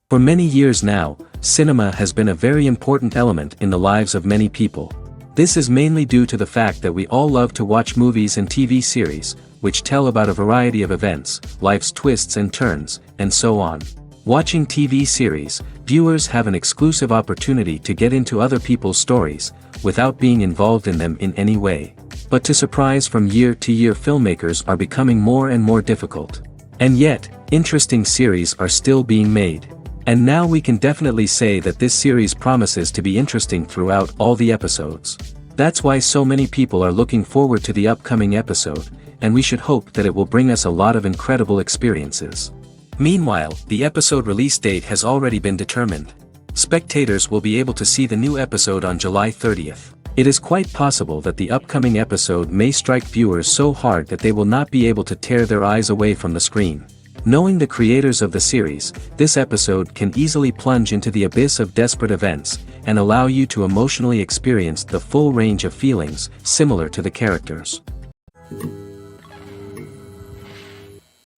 For many years now, cinema has been a very important element in the lives of many people. This is mainly due to the fact that we all love to watch movies and TV series, which tell about a variety of events, life's twists and turns, and so on. Watching TV series, viewers have an exclusive opportunity to get into other people's stories, without being involved in them in any way. But to surprise from year to year, filmmakers are becoming more and more difficult. And yet, interesting series are still being made. And now we can definitely say that this series promises to be interesting throughout all the episodes. That's why so many people are looking forward to the upcoming episode, and we should hope that it will bring us a lot of incredible experiences. Meanwhile, the episode release date has already been determined. Spectators will be able to see the new episode on July 30th. It is quite possible that the upcoming episode may strike viewers so hard that they will not be able to tear their eyes away from the screen. Knowing the creators of the series, this episode can easily plunge into the abyss of desperate events, and allow you to emotionally experience the full range of feelings, similar to the characters.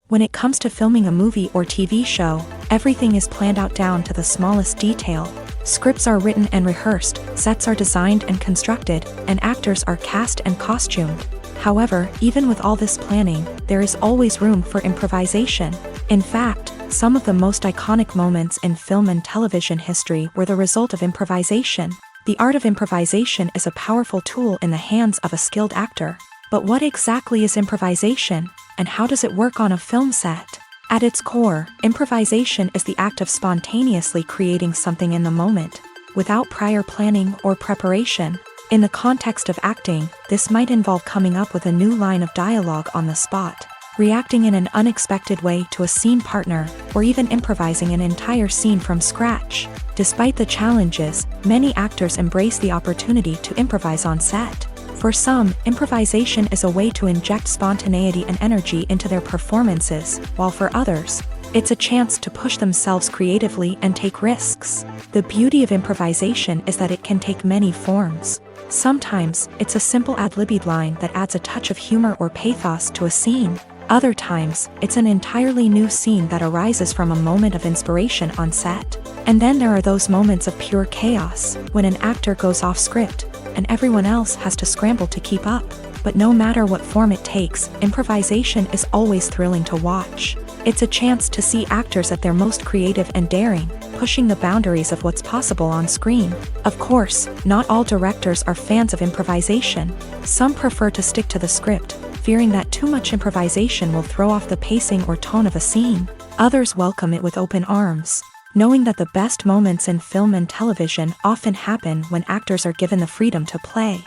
When it comes to filming a movie or TV show, everything is planned out down to the smallest detail. Scripts are written and rehearsed, sets are designed and constructed, and actors are cast and costumed. However, even with all this planning, there is always room for improvisation. In fact, some of the most iconic moments in film and television history were the result of improvisation. The art of improvisation is a powerful tool in the hands of a skilled actor. But what exactly is improvisation, and how does it work on a film set? At its core, improvisation is the act of spontaneously creating something in the moment, without prior planning or preparation. In the context of acting, this might involve coming up with a new line of dialogue on the spot, reacting in an unexpected way to a scene partner, or even improvising an entire scene from scratch. Despite the challenges, many actors embrace the opportunity to improvise on set. For some, improvisation is a way to inject spontaneity and energy into their performances, while for others, it's a chance to push themselves creatively and take risks. The beauty of improvisation is that it can take many forms. Sometimes, it's a simple ad-libbed line that adds a touch of humor or pathos to a scene. Other times, it's an entirely new scene that arises from a moment of inspiration on set. And then there are those moments of pure chaos, when an actor goes off script, and everyone else has to scramble to keep up. But no matter what form it takes, improvisation is always thrilling to watch. It's a chance to see actors at their most creative and daring, pushing the boundaries of what's possible on screen. Of course, not all directors are fans of improvisation. Some prefer to stick to the script, fearing that too much improvisation will throw off the pacing or tone of a scene. Others welcome it with open arms, knowing that the best moments in film and television often happen when actors are given the freedom to play.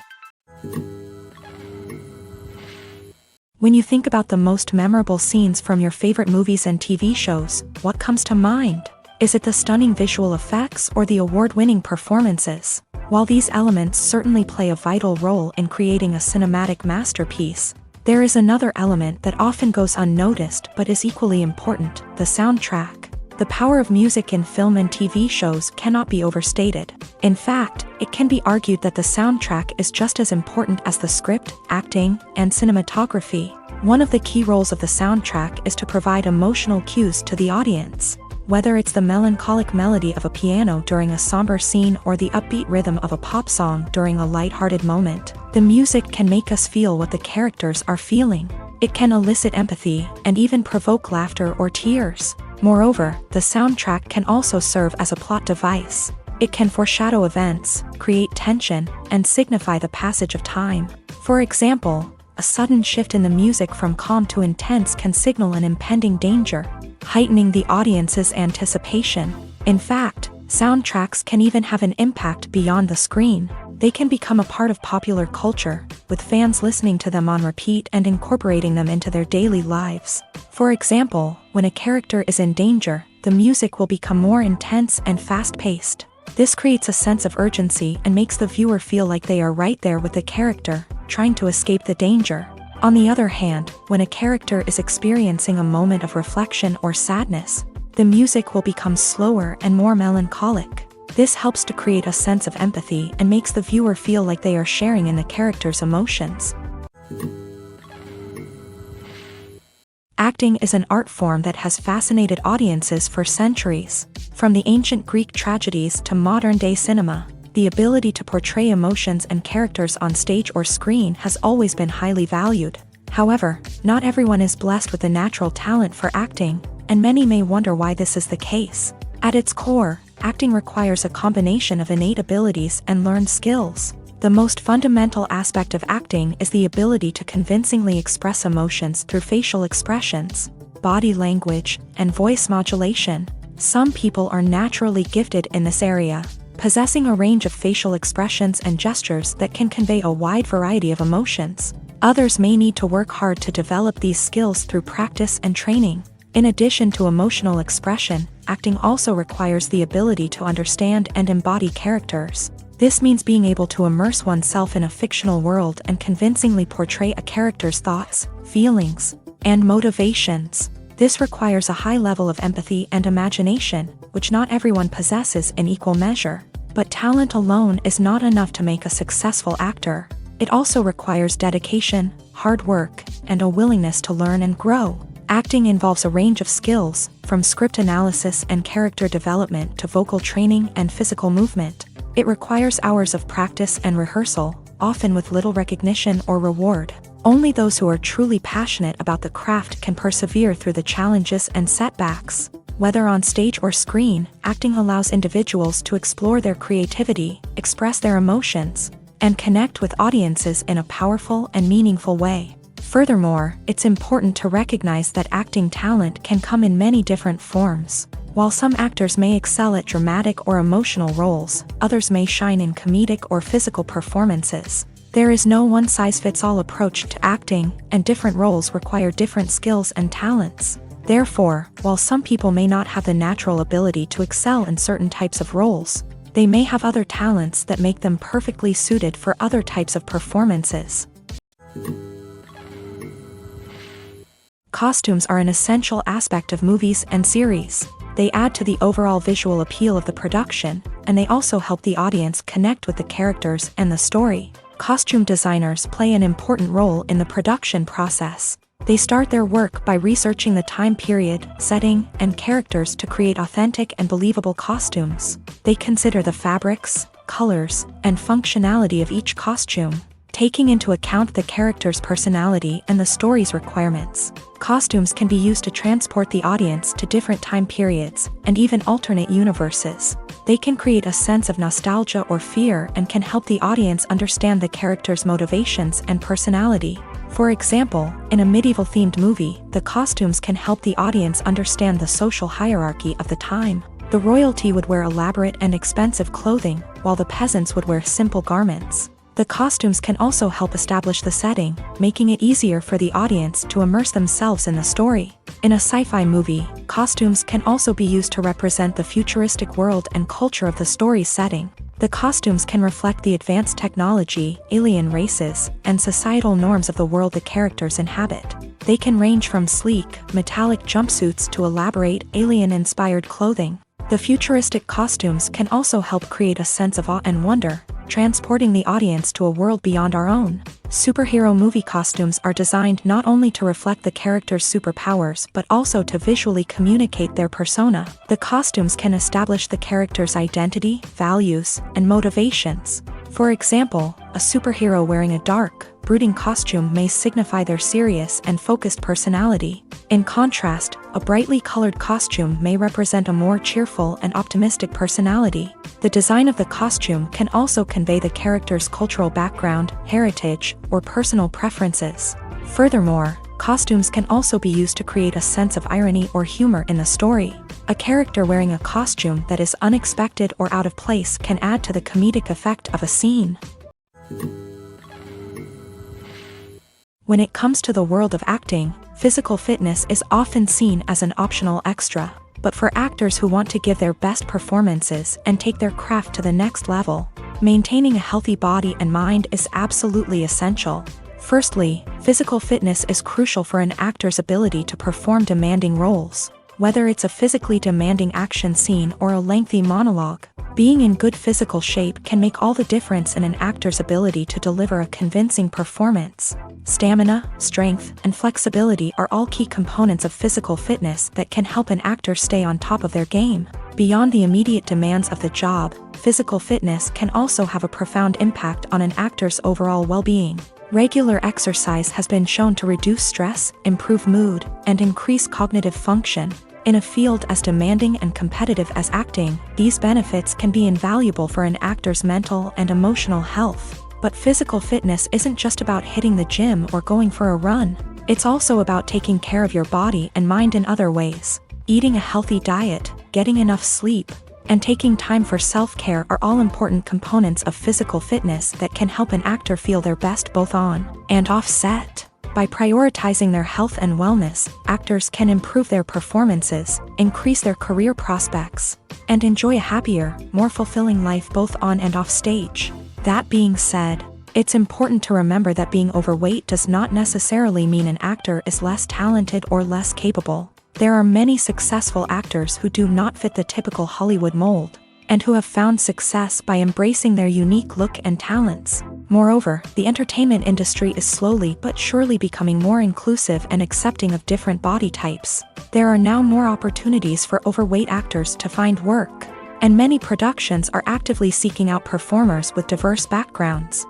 When you think about the most memorable scenes from your favorite movies and TV shows, what comes to mind? Is it the stunning visual effects or the award-winning performances? While these elements certainly play a vital role in creating a cinematic masterpiece, there is another element that often goes unnoticed but is equally important: the soundtrack. The power of music in film and TV shows cannot be overstated. In fact, it can be argued that the soundtrack is just as important as the script, acting, and cinematography. One of the key roles of the soundtrack is to provide emotional cues to the audience. Whether it's the melancholic melody of a piano during a somber scene or the upbeat rhythm of a pop song during a light-hearted moment, the music can make us feel what the characters are feeling. It can elicit empathy and even provoke laughter or tears. Moreover, the soundtrack can also serve as a plot device. It can foreshadow events, create tension, and signify the passage of time. For example, a sudden shift in the music from calm to intense can signal an impending danger, heightening the audience's anticipation. In fact, soundtracks can even have an impact beyond the screen. They can become a part of popular culture, with fans listening to them on repeat and incorporating them into their daily lives. For example, when a character is in danger, the music will become more intense and fast-paced. This creates a sense of urgency and makes the viewer feel like they are right there with the character, trying to escape the danger. On the other hand, when a character is experiencing a moment of reflection or sadness, the music will become slower and more melancholic. This helps to create a sense of empathy and makes the viewer feel like they are sharing in the character's emotions. Acting is an art form that has fascinated audiences for centuries. From the ancient Greek tragedies to modern-day cinema, the ability to portray emotions and characters on stage or screen has always been highly valued. However, not everyone is blessed with a natural talent for acting, and many may wonder why this is the case. At its core, acting requires a combination of innate abilities and learned skills. The most fundamental aspect of acting is the ability to convincingly express emotions through facial expressions, body language, and voice modulation. Some people are naturally gifted in this area, possessing a range of facial expressions and gestures that can convey a wide variety of emotions. Others may need to work hard to develop these skills through practice and training. In addition to emotional expression, acting also requires the ability to understand and embody characters. This means being able to immerse oneself in a fictional world and convincingly portray a character's thoughts, feelings, and motivations. This requires a high level of empathy and imagination, which not everyone possesses in equal measure. But talent alone is not enough to make a successful actor. It also requires dedication, hard work, and a willingness to learn and grow. Acting involves a range of skills, from script analysis and character development to vocal training and physical movement. It requires hours of practice and rehearsal, often with little recognition or reward. Only those who are truly passionate about the craft can persevere through the challenges and setbacks. Whether on stage or screen, acting allows individuals to explore their creativity, express their emotions, and connect with audiences in a powerful and meaningful way. Furthermore, it's important to recognize that acting talent can come in many different forms. While some actors may excel at dramatic or emotional roles, others may shine in comedic or physical performances. There is no one-size-fits-all approach to acting, and different roles require different skills and talents. Therefore, while some people may not have the natural ability to excel in certain types of roles, they may have other talents that make them perfectly suited for other types of performances. Costumes are an essential aspect of movies and series. They add to the overall visual appeal of the production, and they also help the audience connect with the characters and the story. Costume designers play an important role in the production process. They start their work by researching the time period, setting, and characters to create authentic and believable costumes. They consider the fabrics, colors, and functionality of each costume, taking into account the character's personality and the story's requirements. Costumes can be used to transport the audience to different time periods, and even alternate universes. They can create a sense of nostalgia or fear and can help the audience understand the character's motivations and personality. For example, in a medieval-themed movie, the costumes can help the audience understand the social hierarchy of the time. The royalty would wear elaborate and expensive clothing, while the peasants would wear simple garments. The costumes can also help establish the setting, making it easier for the audience to immerse themselves in the story. In a sci-fi movie, costumes can also be used to represent the futuristic world and culture of the story's setting. The costumes can reflect the advanced technology, alien races, and societal norms of the world the characters inhabit. They can range from sleek, metallic jumpsuits to elaborate, alien-inspired clothing. The futuristic costumes can also help create a sense of awe and wonder, transporting the audience to a world beyond our own. Superhero movie costumes are designed not only to reflect the character's superpowers but also to visually communicate their persona. The costumes can establish the character's identity, values, and motivations. For example, a superhero wearing a dark, brooding costume may signify their serious and focused personality. In contrast, a brightly colored costume may represent a more cheerful and optimistic personality. The design of the costume can also convey the character's cultural background, heritage, or personal preferences. Furthermore, costumes can also be used to create a sense of irony or humor in the story. A character wearing a costume that is unexpected or out of place can add to the comedic effect of a scene. When it comes to the world of acting, physical fitness is often seen as an optional extra. But for actors who want to give their best performances and take their craft to the next level, maintaining a healthy body and mind is absolutely essential. Firstly, physical fitness is crucial for an actor's ability to perform demanding roles. Whether it's a physically demanding action scene or a lengthy monologue, being in good physical shape can make all the difference in an actor's ability to deliver a convincing performance. Stamina, strength, and flexibility are all key components of physical fitness that can help an actor stay on top of their game. Beyond the immediate demands of the job, physical fitness can also have a profound impact on an actor's overall well-being. Regular exercise has been shown to reduce stress, improve mood, and increase cognitive function. In a field as demanding and competitive as acting, these benefits can be invaluable for an actor's mental and emotional health. But physical fitness isn't just about hitting the gym or going for a run. It's also about taking care of your body and mind in other ways. Eating a healthy diet, getting enough sleep, and taking time for self-care are all important components of physical fitness that can help an actor feel their best both on and off set. By prioritizing their health and wellness, actors can improve their performances, increase their career prospects, and enjoy a happier, more fulfilling life both on and off stage. That being said, it's important to remember that being overweight does not necessarily mean an actor is less talented or less capable. There are many successful actors who do not fit the typical Hollywood mold, and who have found success by embracing their unique look and talents. Moreover, the entertainment industry is slowly but surely becoming more inclusive and accepting of different body types. There are now more opportunities for overweight actors to find work, and many productions are actively seeking out performers with diverse backgrounds.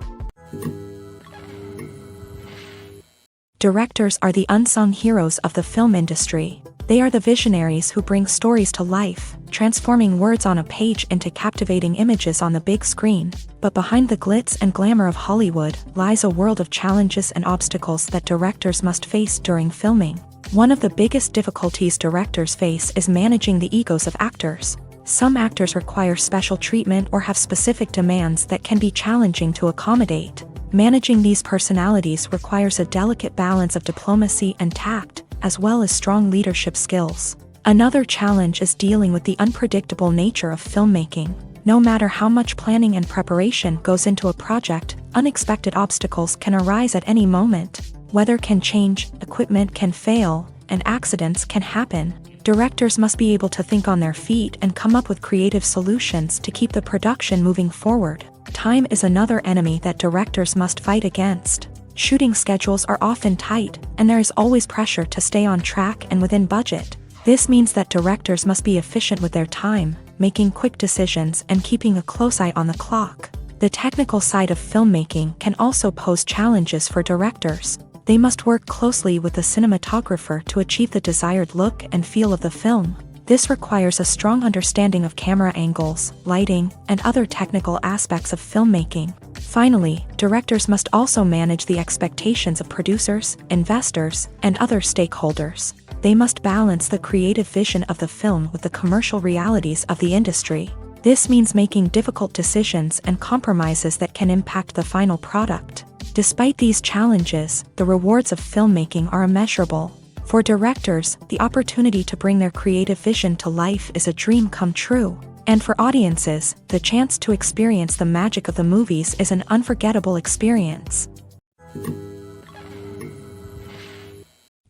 Directors are the unsung heroes of the film industry. They are the visionaries who bring stories to life, transforming words on a page into captivating images on the big screen. But behind the glitz and glamour of Hollywood lies a world of challenges and obstacles that directors must face during filming. One of the biggest difficulties directors face is managing the egos of actors. Some actors require special treatment or have specific demands that can be challenging to accommodate. Managing these personalities requires a delicate balance of diplomacy and tact, as well as strong leadership skills. Another challenge is dealing with the unpredictable nature of filmmaking. No matter how much planning and preparation goes into a project, unexpected obstacles can arise at any moment. Weather can change, equipment can fail, and accidents can happen. Directors must be able to think on their feet and come up with creative solutions to keep the production moving forward. Time is another enemy that directors must fight against. Shooting schedules are often tight, and there is always pressure to stay on track and within budget. This means that directors must be efficient with their time, making quick decisions and keeping a close eye on the clock. The technical side of filmmaking can also pose challenges for directors. They must work closely with the cinematographer to achieve the desired look and feel of the film. This requires a strong understanding of camera angles, lighting, and other technical aspects of filmmaking. Finally, directors must also manage the expectations of producers, investors, and other stakeholders. They must balance the creative vision of the film with the commercial realities of the industry. This means making difficult decisions and compromises that can impact the final product. Despite these challenges, the rewards of filmmaking are immeasurable. For directors, the opportunity to bring their creative vision to life is a dream come true. And for audiences, the chance to experience the magic of the movies is an unforgettable experience.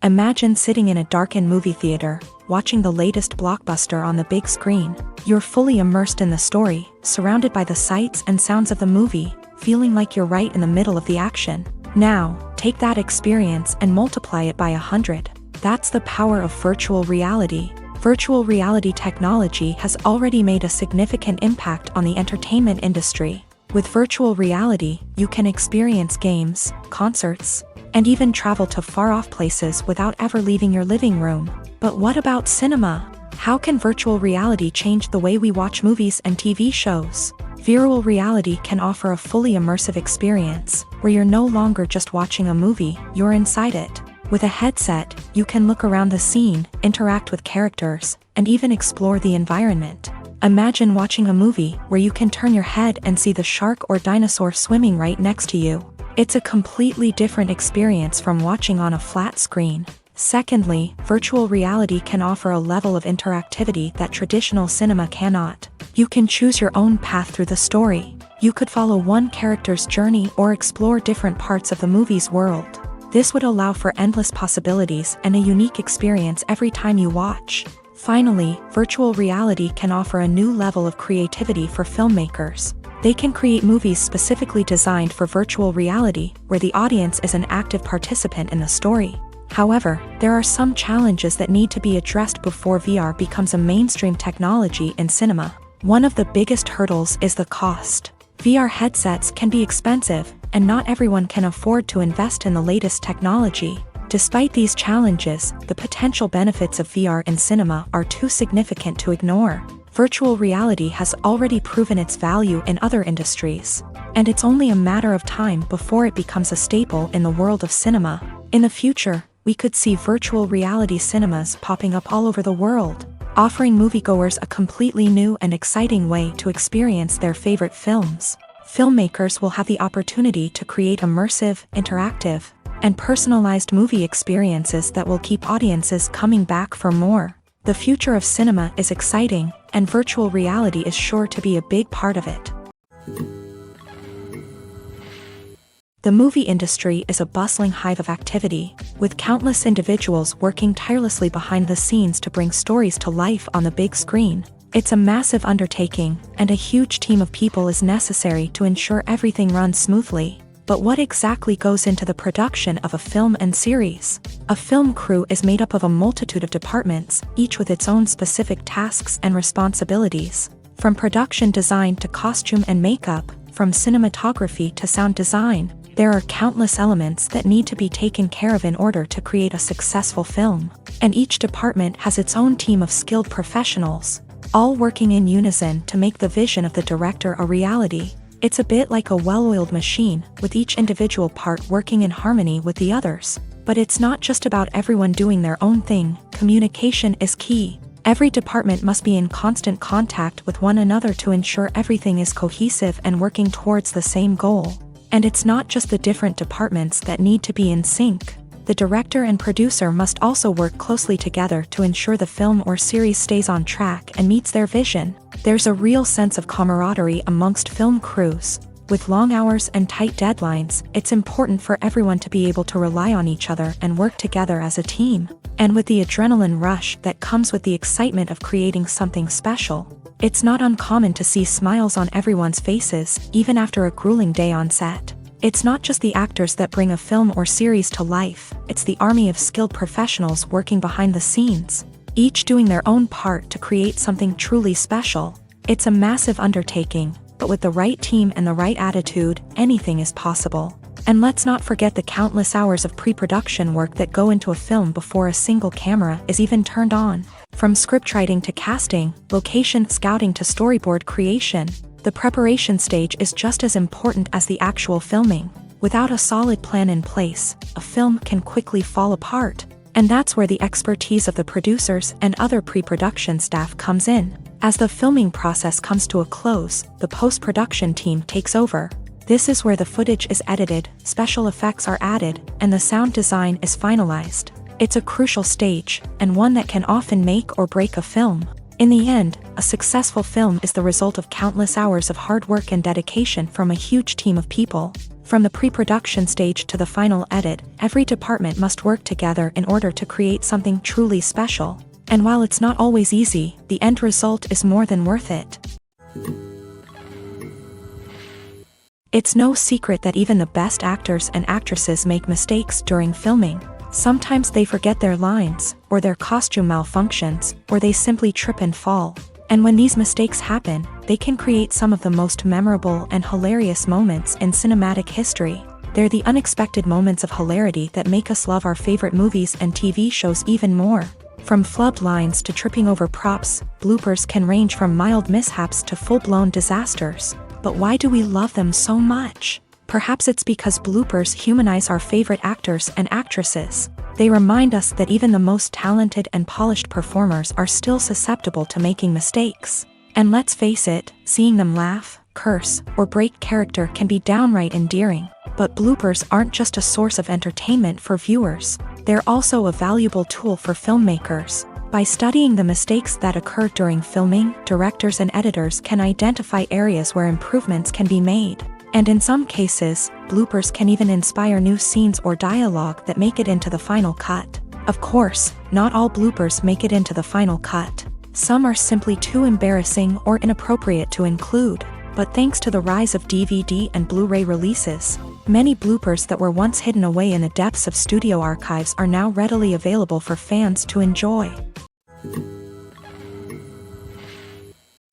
Imagine sitting in a darkened movie theater, watching the latest blockbuster on the big screen. You're fully immersed in the story, surrounded by the sights and sounds of the movie, feeling like you're right in the middle of the action. Now, take that experience and multiply it by 100. That's the power of virtual reality. Virtual reality technology has already made a significant impact on the entertainment industry. With virtual reality, you can experience games, concerts, and even travel to far-off places without ever leaving your living room. But what about cinema? How can virtual reality change the way we watch movies and TV shows? Virtual reality can offer a fully immersive experience, where you're no longer just watching a movie, you're inside it. With a headset, you can look around the scene, interact with characters, and even explore the environment. Imagine watching a movie where you can turn your head and see the shark or dinosaur swimming right next to you. It's a completely different experience from watching on a flat screen. Secondly, virtual reality can offer a level of interactivity that traditional cinema cannot. You can choose your own path through the story. You could follow one character's journey or explore different parts of the movie's world. This would allow for endless possibilities and a unique experience every time you watch. Finally, virtual reality can offer a new level of creativity for filmmakers. They can create movies specifically designed for virtual reality, where the audience is an active participant in the story. However, there are some challenges that need to be addressed before VR becomes a mainstream technology in cinema. One of the biggest hurdles is the cost. VR headsets can be expensive, and not everyone can afford to invest in the latest technology. Despite these challenges, the potential benefits of VR in cinema are too significant to ignore. Virtual reality has already proven its value in other industries, and it's only a matter of time before it becomes a staple in the world of cinema. In the future, we could see virtual reality cinemas popping up all over the world, offering moviegoers a completely new and exciting way to experience their favorite films. Filmmakers will have the opportunity to create immersive, interactive, and personalized movie experiences that will keep audiences coming back for more. The future of cinema is exciting, and virtual reality is sure to be a big part of it. The movie industry is a bustling hive of activity, with countless individuals working tirelessly behind the scenes to bring stories to life on the big screen. It's a massive undertaking, and a huge team of people is necessary to ensure everything runs smoothly. But what exactly goes into the production of a film and series? A film crew is made up of a multitude of departments, each with its own specific tasks and responsibilities. From production design to costume and makeup, from cinematography to sound design, there are countless elements that need to be taken care of in order to create a successful film. And each department has its own team of skilled professionals, all working in unison to make the vision of the director a reality. It's a bit like a well-oiled machine, with each individual part working in harmony with the others. But it's not just about everyone doing their own thing. Communication is key. Every department must be in constant contact with one another to ensure everything is cohesive and working towards the same goal. And it's not just the different departments that need to be in sync. The director and producer must also work closely together to ensure the film or series stays on track and meets their vision. There's a real sense of camaraderie amongst film crews. With long hours and tight deadlines, it's important for everyone to be able to rely on each other and work together as a team. And with the adrenaline rush that comes with the excitement of creating something special, it's not uncommon to see smiles on everyone's faces, even after a grueling day on set. It's not just the actors that bring a film or series to life, it's the army of skilled professionals working behind the scenes, each doing their own part to create something truly special. It's a massive undertaking, but with the right team and the right attitude, anything is possible. And let's not forget the countless hours of pre-production work that go into a film before a single camera is even turned on. From scriptwriting to casting, location scouting to storyboard creation, the preparation stage is just as important as the actual filming. Without a solid plan in place, a film can quickly fall apart. And that's where the expertise of the producers and other pre-production staff comes in. As the filming process comes to a close, the post-production team takes over. This is where the footage is edited, special effects are added, and the sound design is finalized. It's a crucial stage, and one that can often make or break a film. In the end, a successful film is the result of countless hours of hard work and dedication from a huge team of people. From the pre-production stage to the final edit, every department must work together in order to create something truly special. And while it's not always easy, the end result is more than worth it. It's no secret that even the best actors and actresses make mistakes during filming. Sometimes they forget their lines, or their costume malfunctions, or they simply trip and fall. And when these mistakes happen, they can create some of the most memorable and hilarious moments in cinematic history. They're the unexpected moments of hilarity that make us love our favorite movies and TV shows even more. From flubbed lines to tripping over props, bloopers can range from mild mishaps to full-blown disasters. But why do we love them so much? Perhaps it's because bloopers humanize our favorite actors and actresses. They remind us that even the most talented and polished performers are still susceptible to making mistakes. And let's face it, seeing them laugh, curse, or break character can be downright endearing. But bloopers aren't just a source of entertainment for viewers. They're also a valuable tool for filmmakers. By studying the mistakes that occur during filming, directors and editors can identify areas where improvements can be made. And in some cases, bloopers can even inspire new scenes or dialogue that make it into the final cut. Of course, not all bloopers make it into the final cut. Some are simply too embarrassing or inappropriate to include. But thanks to the rise of DVD and Blu-ray releases, many bloopers that were once hidden away in the depths of studio archives are now readily available for fans to enjoy.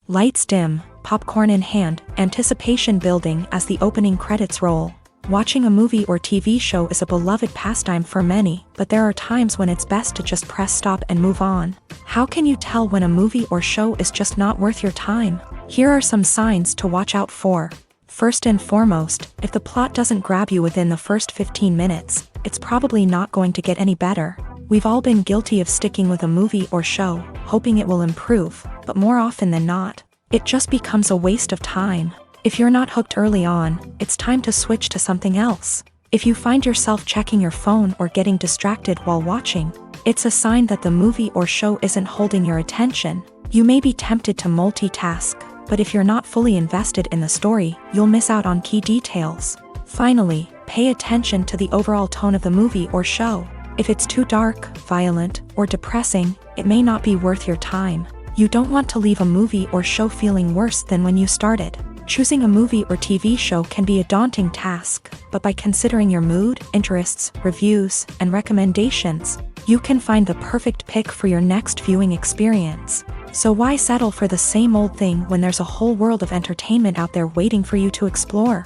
Lights dim, popcorn in hand, anticipation building as the opening credits roll. Watching a movie or TV show is a beloved pastime for many, but there are times when it's best to just press stop and move on. How can you tell when a movie or show is just not worth your time? Here are some signs to watch out for. First and foremost, if the plot doesn't grab you within the first 15 minutes, it's probably not going to get any better. We've all been guilty of sticking with a movie or show, hoping it will improve, but more often than not, it just becomes a waste of time. If you're not hooked early on, it's time to switch to something else. If you find yourself checking your phone or getting distracted while watching, it's a sign that the movie or show isn't holding your attention. You may be tempted to multitask, but if you're not fully invested in the story, you'll miss out on key details. Finally, pay attention to the overall tone of the movie or show. If it's too dark, violent, or depressing, it may not be worth your time. You don't want to leave a movie or show feeling worse than when you started. Choosing a movie or TV show can be a daunting task, but by considering your mood, interests, reviews, and recommendations, you can find the perfect pick for your next viewing experience. So why settle for the same old thing when there's a whole world of entertainment out there waiting for you to explore?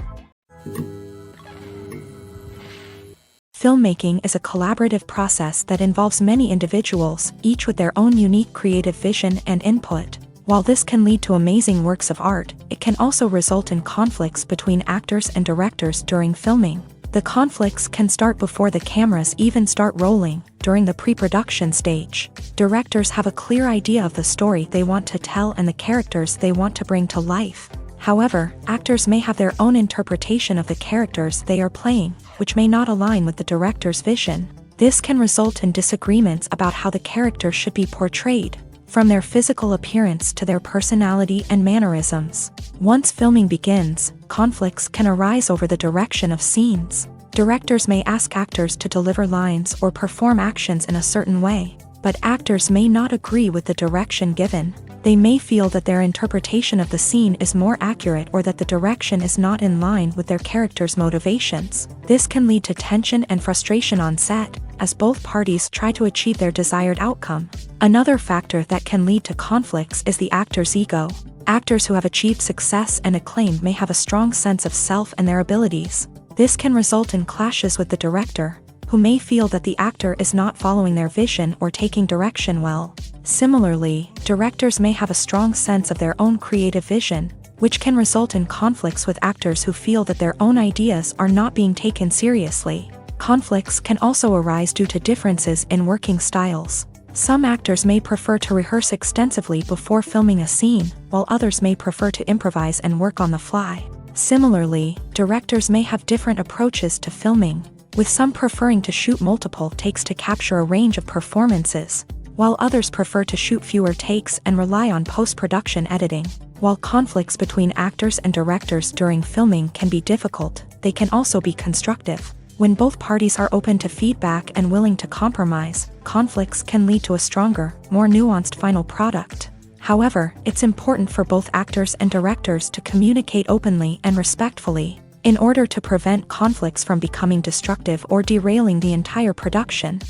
Filmmaking is a collaborative process that involves many individuals, each with their own unique creative vision and input. While this can lead to amazing works of art, it can also result in conflicts between actors and directors during filming. The conflicts can start before the cameras even start rolling, during the pre-production stage. Directors have a clear idea of the story they want to tell and the characters they want to bring to life. However, actors may have their own interpretation of the characters they are playing, which may not align with the director's vision. This can result in disagreements about how the character should be portrayed, from their physical appearance to their personality and mannerisms. Once filming begins, conflicts can arise over the direction of scenes. Directors may ask actors to deliver lines or perform actions in a certain way, but actors may not agree with the direction given. They may feel that their interpretation of the scene is more accurate or that the direction is not in line with their character's motivations. This can lead to tension and frustration on set, as both parties try to achieve their desired outcome. Another factor that can lead to conflicts is the actor's ego. Actors who have achieved success and acclaim may have a strong sense of self and their abilities. This can result in clashes with the director, who may feel that the actor is not following their vision or taking direction well. Similarly, directors may have a strong sense of their own creative vision, which can result in conflicts with actors who feel that their own ideas are not being taken seriously. Conflicts can also arise due to differences in working styles. Some actors may prefer to rehearse extensively before filming a scene, while others may prefer to improvise and work on the fly. Similarly, directors may have different approaches to filming, with some preferring to shoot multiple takes to capture a range of performances, while others prefer to shoot fewer takes and rely on post-production editing. While conflicts between actors and directors during filming can be difficult, they can also be constructive. When both parties are open to feedback and willing to compromise, conflicts can lead to a stronger, more nuanced final product. However, it's important for both actors and directors to communicate openly and respectfully, in order to prevent conflicts from becoming destructive or derailing the entire production.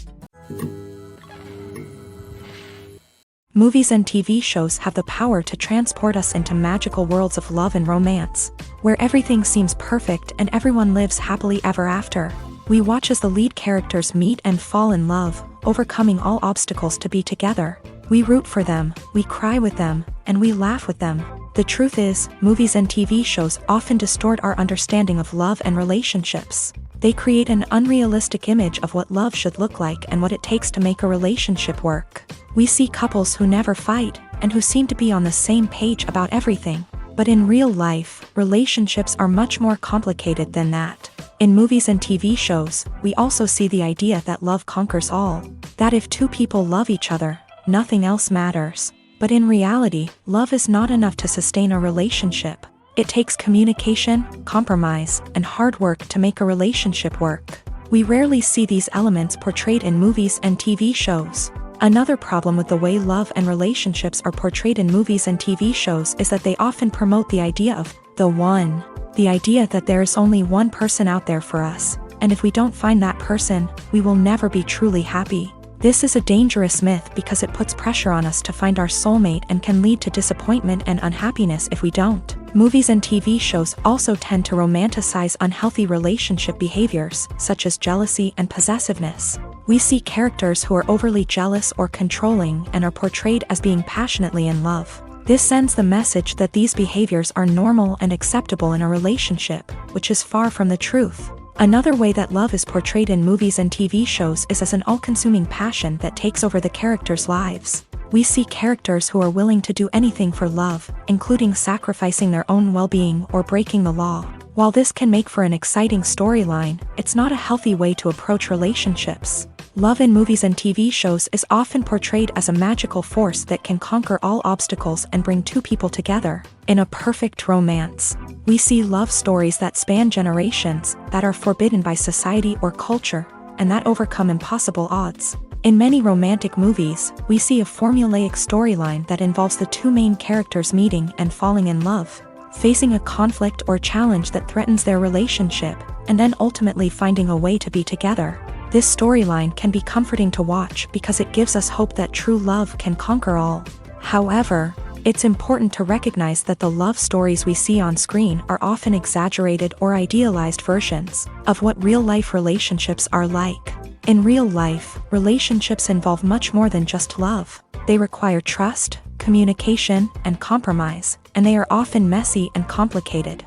Movies and TV shows have the power to transport us into magical worlds of love and romance, where everything seems perfect and everyone lives happily ever after. We watch as the lead characters meet and fall in love, overcoming all obstacles to be together. We root for them, we cry with them, and we laugh with them. The truth is, movies and TV shows often distort our understanding of love and relationships. They create an unrealistic image of what love should look like and what it takes to make a relationship work. We see couples who never fight, and who seem to be on the same page about everything. But in real life, relationships are much more complicated than that. In movies and TV shows, we also see the idea that love conquers all. That if two people love each other, nothing else matters. But in reality, love is not enough to sustain a relationship. It takes communication, compromise, and hard work to make a relationship work. We rarely see these elements portrayed in movies and TV shows. Another problem with the way love and relationships are portrayed in movies and TV shows is that they often promote the idea of the one. The idea that there is only one person out there for us, and if we don't find that person, we will never be truly happy. This is a dangerous myth because it puts pressure on us to find our soulmate and can lead to disappointment and unhappiness if we don't. Movies and TV shows also tend to romanticize unhealthy relationship behaviors, such as jealousy and possessiveness. We see characters who are overly jealous or controlling and are portrayed as being passionately in love. This sends the message that these behaviors are normal and acceptable in a relationship, which is far from the truth. Another way that love is portrayed in movies and TV shows is as an all-consuming passion that takes over the characters' lives. We see characters who are willing to do anything for love, including sacrificing their own well-being or breaking the law. While this can make for an exciting storyline, it's not a healthy way to approach relationships. Love in movies and TV shows is often portrayed as a magical force that can conquer all obstacles and bring two people together in a perfect romance. We see love stories that span generations, that are forbidden by society or culture, and that overcome impossible odds. In many romantic movies, we see a formulaic storyline that involves the two main characters meeting and falling in love, facing a conflict or challenge that threatens their relationship, and then ultimately finding a way to be together. This storyline can be comforting to watch because it gives us hope that true love can conquer all. However, it's important to recognize that the love stories we see on screen are often exaggerated or idealized versions of what real-life relationships are like. In real life, relationships involve much more than just love. They require trust, communication, and compromise, and they are often messy and complicated.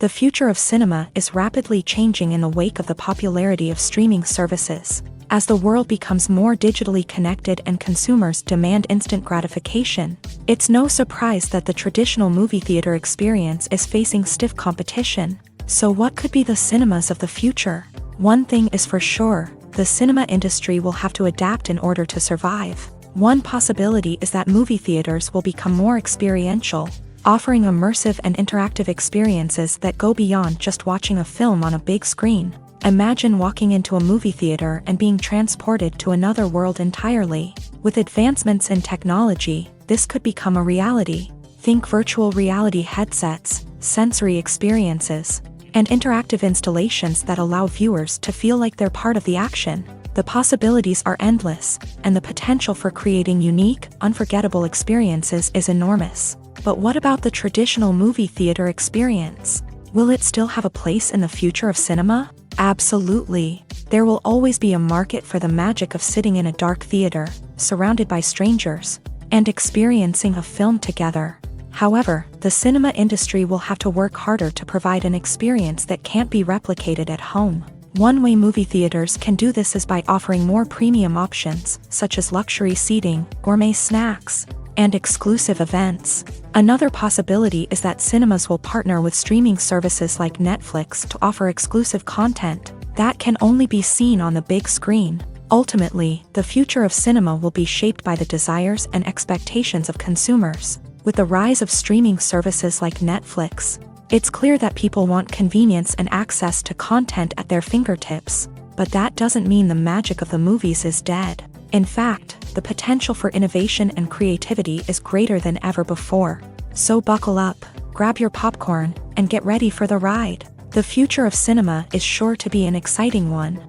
The future of cinema is rapidly changing in the wake of the popularity of streaming services. As the world becomes more digitally connected and consumers demand instant gratification, it's no surprise that the traditional movie theater experience is facing stiff competition. So what could be the cinemas of the future? One thing is for sure, the cinema industry will have to adapt in order to survive. One possibility is that movie theaters will become more experiential, offering immersive and interactive experiences that go beyond just watching a film on a big screen. Imagine walking into a movie theater and being transported to another world entirely. With advancements in technology, this could become a reality. Think virtual reality headsets, sensory experiences, and interactive installations that allow viewers to feel like they're part of the action. The possibilities are endless, and the potential for creating unique, unforgettable experiences is enormous. But what about the traditional movie theater experience? Will it still have a place in the future of cinema? Absolutely. There will always be a market for the magic of sitting in a dark theater, surrounded by strangers, and experiencing a film together. However, the cinema industry will have to work harder to provide an experience that can't be replicated at home. One way movie theaters can do this is by offering more premium options, such as luxury seating, gourmet snacks, and exclusive events. Another possibility is that cinemas will partner with streaming services like Netflix to offer exclusive content that can only be seen on the big screen. Ultimately, the future of cinema will be shaped by the desires and expectations of consumers. With the rise of streaming services like Netflix, it's clear that people want convenience and access to content at their fingertips. But that doesn't mean the magic of the movies is dead. In fact, the potential for innovation and creativity is greater than ever before. So buckle up, grab your popcorn, and get ready for the ride. The future of cinema is sure to be an exciting one.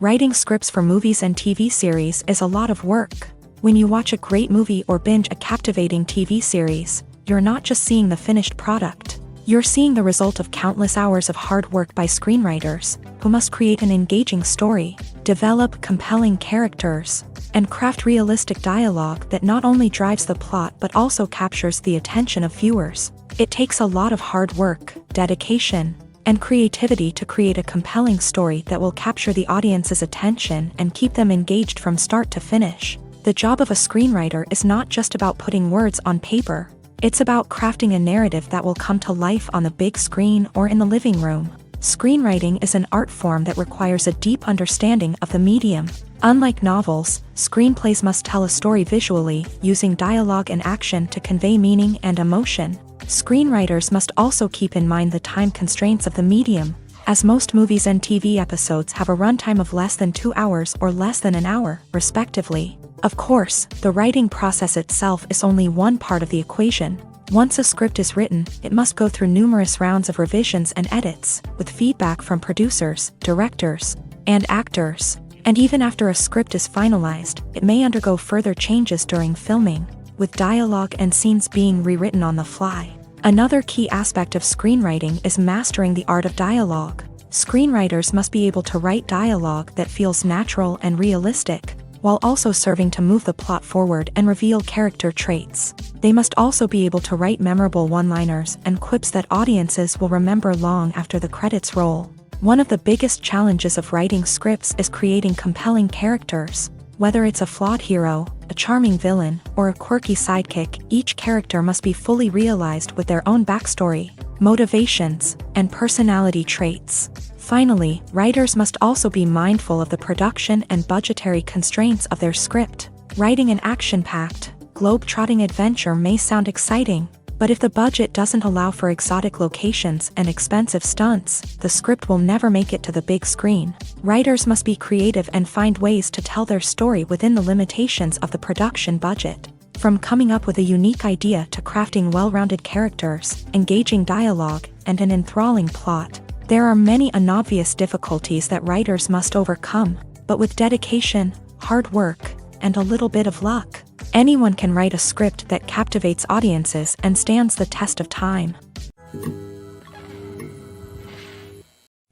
Writing scripts for movies and TV series is a lot of work. When you watch a great movie or binge a captivating TV series, you're not just seeing the finished product. You're seeing the result of countless hours of hard work by screenwriters, who must create an engaging story, develop compelling characters, and craft realistic dialogue that not only drives the plot but also captures the attention of viewers. It takes a lot of hard work, dedication, and creativity to create a compelling story that will capture the audience's attention and keep them engaged from start to finish. The job of a screenwriter is not just about putting words on paper. It's about crafting a narrative that will come to life on the big screen or in the living room. Screenwriting is an art form that requires a deep understanding of the medium. Unlike novels, screenplays must tell a story visually, using dialogue and action to convey meaning and emotion. Screenwriters must also keep in mind the time constraints of the medium, as most movies and TV episodes have a runtime of less than 2 hours or less than an hour, respectively. Of course, the writing process itself is only one part of the equation. Once a script is written, it must go through numerous rounds of revisions and edits, with feedback from producers, directors, and actors. And even after a script is finalized, it may undergo further changes during filming, with dialogue and scenes being rewritten on the fly. Another key aspect of screenwriting is mastering the art of dialogue. Screenwriters must be able to write dialogue that feels natural and realistic, while also serving to move the plot forward and reveal character traits. They must also be able to write memorable one-liners and quips that audiences will remember long after the credits roll. One of the biggest challenges of writing scripts is creating compelling characters. Whether it's a flawed hero, a charming villain, or a quirky sidekick, each character must be fully realized with their own backstory, motivations, and personality traits. Finally, writers must also be mindful of the production and budgetary constraints of their script. Writing an action-packed, globe-trotting adventure may sound exciting, but if the budget doesn't allow for exotic locations and expensive stunts, the script will never make it to the big screen. Writers must be creative and find ways to tell their story within the limitations of the production budget. From coming up with a unique idea to crafting well-rounded characters, engaging dialogue, and an enthralling plot, there are many unobvious difficulties that writers must overcome, but with dedication, hard work, and a little bit of luck, anyone can write a script that captivates audiences and stands the test of time.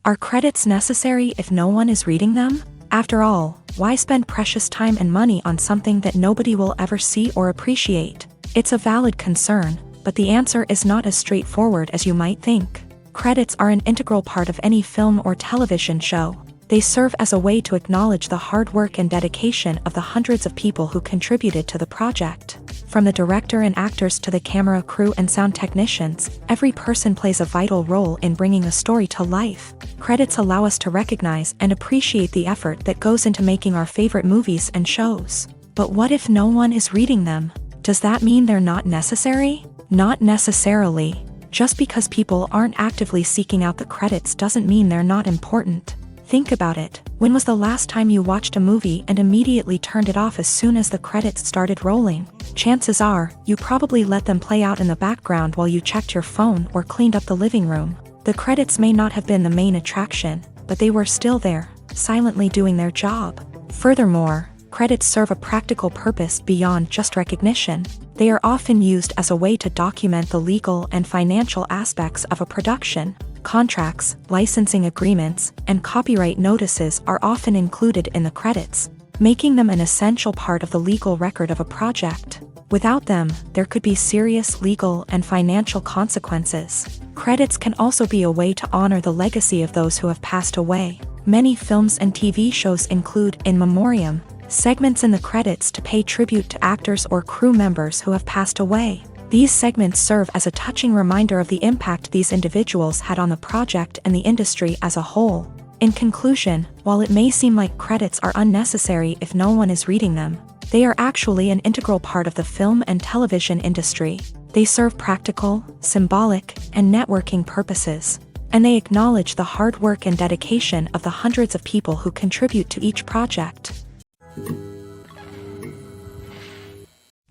Are credits necessary if no one is reading them? After all, why spend precious time and money on something that nobody will ever see or appreciate? It's a valid concern, but the answer is not as straightforward as you might think. Credits are an integral part of any film or television show. They serve as a way to acknowledge the hard work and dedication of the hundreds of people who contributed to the project. From the director and actors to the camera crew and sound technicians, every person plays a vital role in bringing a story to life. Credits allow us to recognize and appreciate the effort that goes into making our favorite movies and shows. But what if no one is reading them? Does that mean they're not necessary? Not necessarily. Just because people aren't actively seeking out the credits doesn't mean they're not important. Think about it. When was the last time you watched a movie and immediately turned it off as soon as the credits started rolling? Chances are, you probably let them play out in the background while you checked your phone or cleaned up the living room. The credits may not have been the main attraction, but they were still there, silently doing their job. Furthermore, credits serve a practical purpose beyond just recognition. They are often used as a way to document the legal and financial aspects of a production. Contracts, licensing agreements, and copyright notices are often included in the credits, making them an essential part of the legal record of a project. Without them, there could be serious legal and financial consequences. Credits can also be a way to honor the legacy of those who have passed away. Many films and TV shows include in memoriam segments in the credits to pay tribute to actors or crew members who have passed away. These segments serve as a touching reminder of the impact these individuals had on the project and the industry as a whole. In conclusion, while it may seem like credits are unnecessary if no one is reading them, they are actually an integral part of the film and television industry. They serve practical, symbolic, and networking purposes, and they acknowledge the hard work and dedication of the hundreds of people who contribute to each project.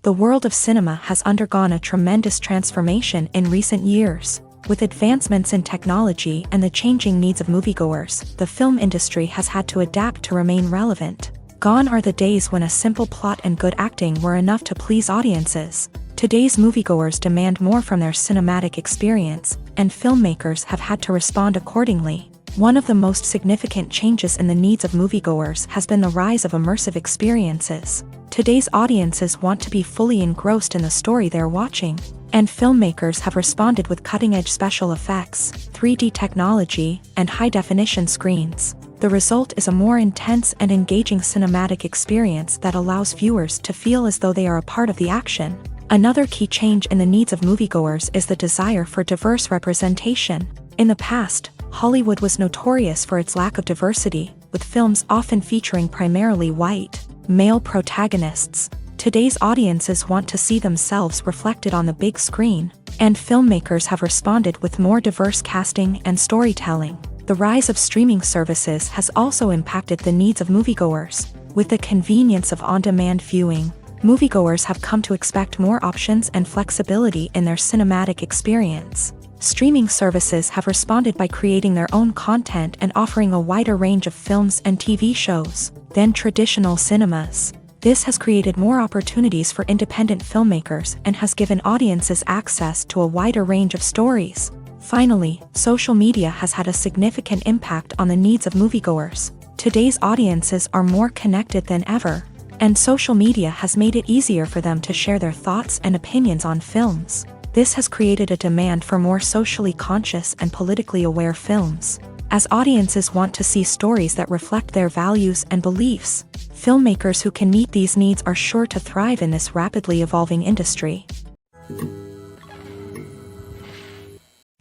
The world of cinema has undergone a tremendous transformation in recent years. With advancements in technology and the changing needs of moviegoers, the film industry has had to adapt to remain relevant. Gone are the days when a simple plot and good acting were enough to please audiences. Today's moviegoers demand more from their cinematic experience, and filmmakers have had to respond accordingly. One of the most significant changes in the needs of moviegoers has been the rise of immersive experiences. Today's audiences want to be fully engrossed in the story they're watching, and filmmakers have responded with cutting-edge special effects, 3D technology, and high-definition screens. The result is a more intense and engaging cinematic experience that allows viewers to feel as though they are a part of the action. Another key change in the needs of moviegoers is the desire for diverse representation. In the past, Hollywood was notorious for its lack of diversity, with films often featuring primarily white, male protagonists. Today's audiences want to see themselves reflected on the big screen, and filmmakers have responded with more diverse casting and storytelling. The rise of streaming services has also impacted the needs of moviegoers. With the convenience of on-demand viewing, moviegoers have come to expect more options and flexibility in their cinematic experience. Streaming services have responded by creating their own content and offering a wider range of films and TV shows than traditional cinemas. This has created more opportunities for independent filmmakers and has given audiences access to a wider range of stories. Finally, social media has had a significant impact on the needs of moviegoers. Today's audiences are more connected than ever, and social media has made it easier for them to share their thoughts and opinions on films. This has created a demand for more socially conscious and politically aware films. As audiences want to see stories that reflect their values and beliefs, filmmakers who can meet these needs are sure to thrive in this rapidly evolving industry.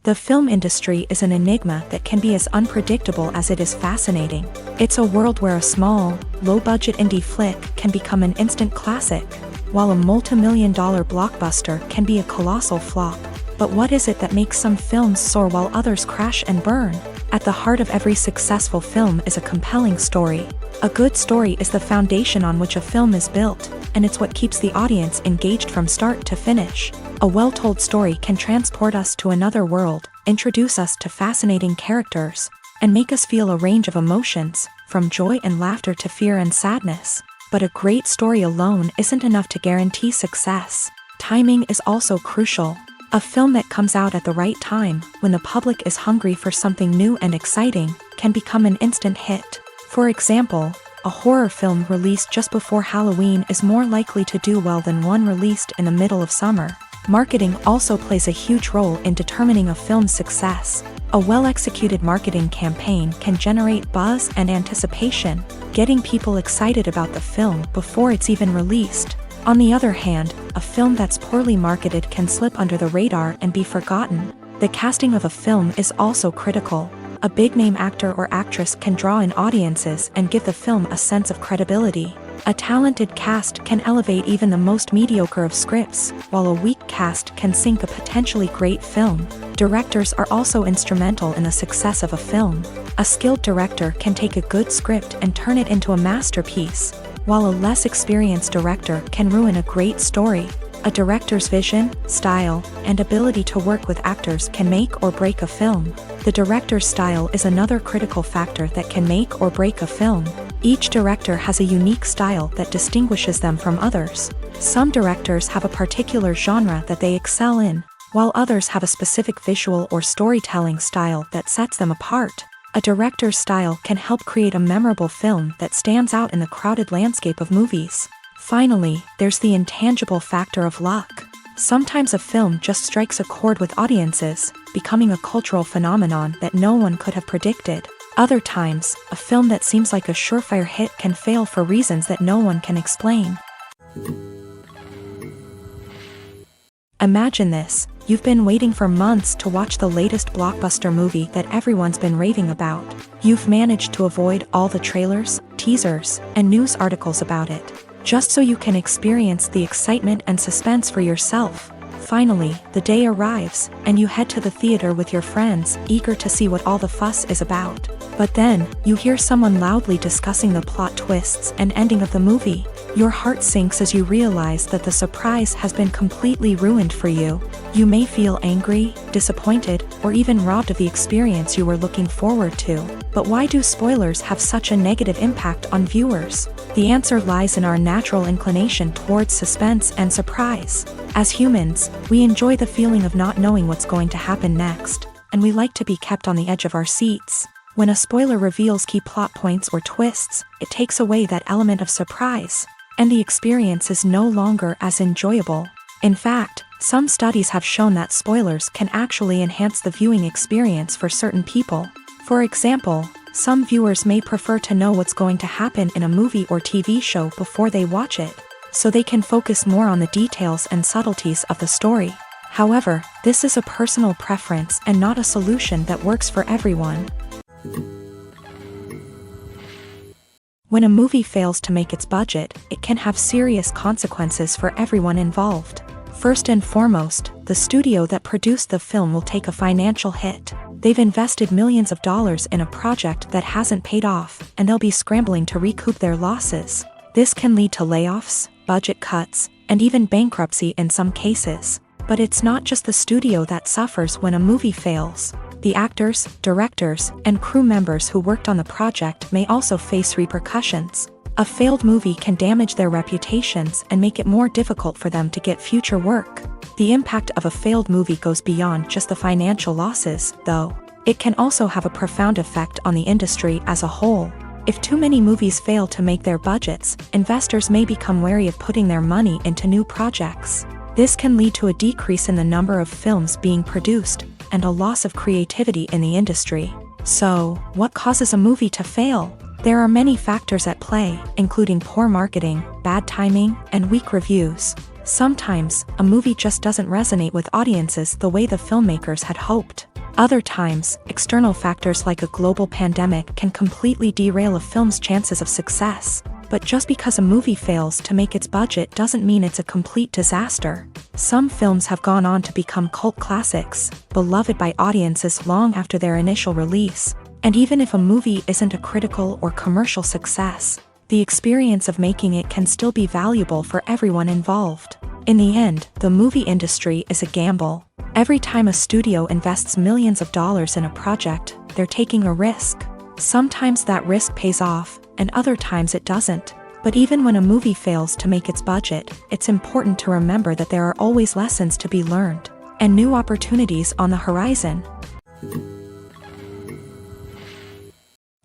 The film industry is an enigma that can be as unpredictable as it is fascinating. It's a world where a small, low-budget indie flick can become an instant classic, while a multi-million-dollar blockbuster can be a colossal flop. But what is it that makes some films soar while others crash and burn? At the heart of every successful film is a compelling story. A good story is the foundation on which a film is built, and it's what keeps the audience engaged from start to finish. A well-told story can transport us to another world, introduce us to fascinating characters, and make us feel a range of emotions, from joy and laughter to fear and sadness. But a great story alone isn't enough to guarantee success. Timing is also crucial. A film that comes out at the right time, when the public is hungry for something new and exciting, can become an instant hit. For example, a horror film released just before Halloween is more likely to do well than one released in the middle of summer. Marketing also plays a huge role in determining a film's success. A well-executed marketing campaign can generate buzz and anticipation, getting people excited about the film before it's even released. On the other hand, a film that's poorly marketed can slip under the radar and be forgotten. The casting of a film is also critical. A big-name actor or actress can draw in audiences and give the film a sense of credibility. A talented cast can elevate even the most mediocre of scripts, while a weak cast can sink a potentially great film. Directors are also instrumental in the success of a film. A skilled director can take a good script and turn it into a masterpiece, while a less experienced director can ruin a great story. A director's vision, style, and ability to work with actors can make or break a film. The director's style is another critical factor that can make or break a film. Each director has a unique style that distinguishes them from others. Some directors have a particular genre that they excel in, while others have a specific visual or storytelling style that sets them apart. A director's style can help create a memorable film that stands out in the crowded landscape of movies. Finally, there's the intangible factor of luck. Sometimes a film just strikes a chord with audiences, becoming a cultural phenomenon that no one could have predicted. Other times, a film that seems like a surefire hit can fail for reasons that no one can explain. Imagine this: you've been waiting for months to watch the latest blockbuster movie that everyone's been raving about. You've managed to avoid all the trailers, teasers, and news articles about it, just so you can experience the excitement and suspense for yourself. Finally, the day arrives, and you head to the theater with your friends, eager to see what all the fuss is about. But then, you hear someone loudly discussing the plot twists and ending of the movie. Your heart sinks as you realize that the surprise has been completely ruined for you. You may feel angry, disappointed, or even robbed of the experience you were looking forward to. But why do spoilers have such a negative impact on viewers? The answer lies in our natural inclination towards suspense and surprise. As humans, we enjoy the feeling of not knowing what's going to happen next, and we like to be kept on the edge of our seats. When a spoiler reveals key plot points or twists, it takes away that element of surprise, and the experience is no longer as enjoyable. In fact, some studies have shown that spoilers can actually enhance the viewing experience for certain people. For example, some viewers may prefer to know what's going to happen in a movie or TV show before they watch it, so they can focus more on the details and subtleties of the story. However, this is a personal preference and not a solution that works for everyone. When a movie fails to make its budget, it can have serious consequences for everyone involved. First and foremost, the studio that produced the film will take a financial hit. They've invested millions of dollars in a project that hasn't paid off, and they'll be scrambling to recoup their losses. This can lead to layoffs, budget cuts, and even bankruptcy in some cases. But it's not just the studio that suffers when a movie fails. The actors, directors, and crew members who worked on the project may also face repercussions. A failed movie can damage their reputations and make it more difficult for them to get future work. The impact of a failed movie goes beyond just the financial losses, though. It can also have a profound effect on the industry as a whole. If too many movies fail to make their budgets, investors may become wary of putting their money into new projects. This can lead to a decrease in the number of films being produced, and a loss of creativity in the industry. So, what causes a movie to fail? There are many factors at play, including poor marketing, bad timing, and weak reviews. Sometimes, a movie just doesn't resonate with audiences the way the filmmakers had hoped. Other times, external factors like a global pandemic can completely derail a film's chances of success. But just because a movie fails to make its budget doesn't mean it's a complete disaster. Some films have gone on to become cult classics, beloved by audiences long after their initial release. And even if a movie isn't a critical or commercial success, the experience of making it can still be valuable for everyone involved. In the end, the movie industry is a gamble. Every time a studio invests millions of dollars in a project, they're taking a risk. Sometimes that risk pays off, and other times it doesn't. But even when a movie fails to make its budget, it's important to remember that there are always lessons to be learned, and new opportunities on the horizon.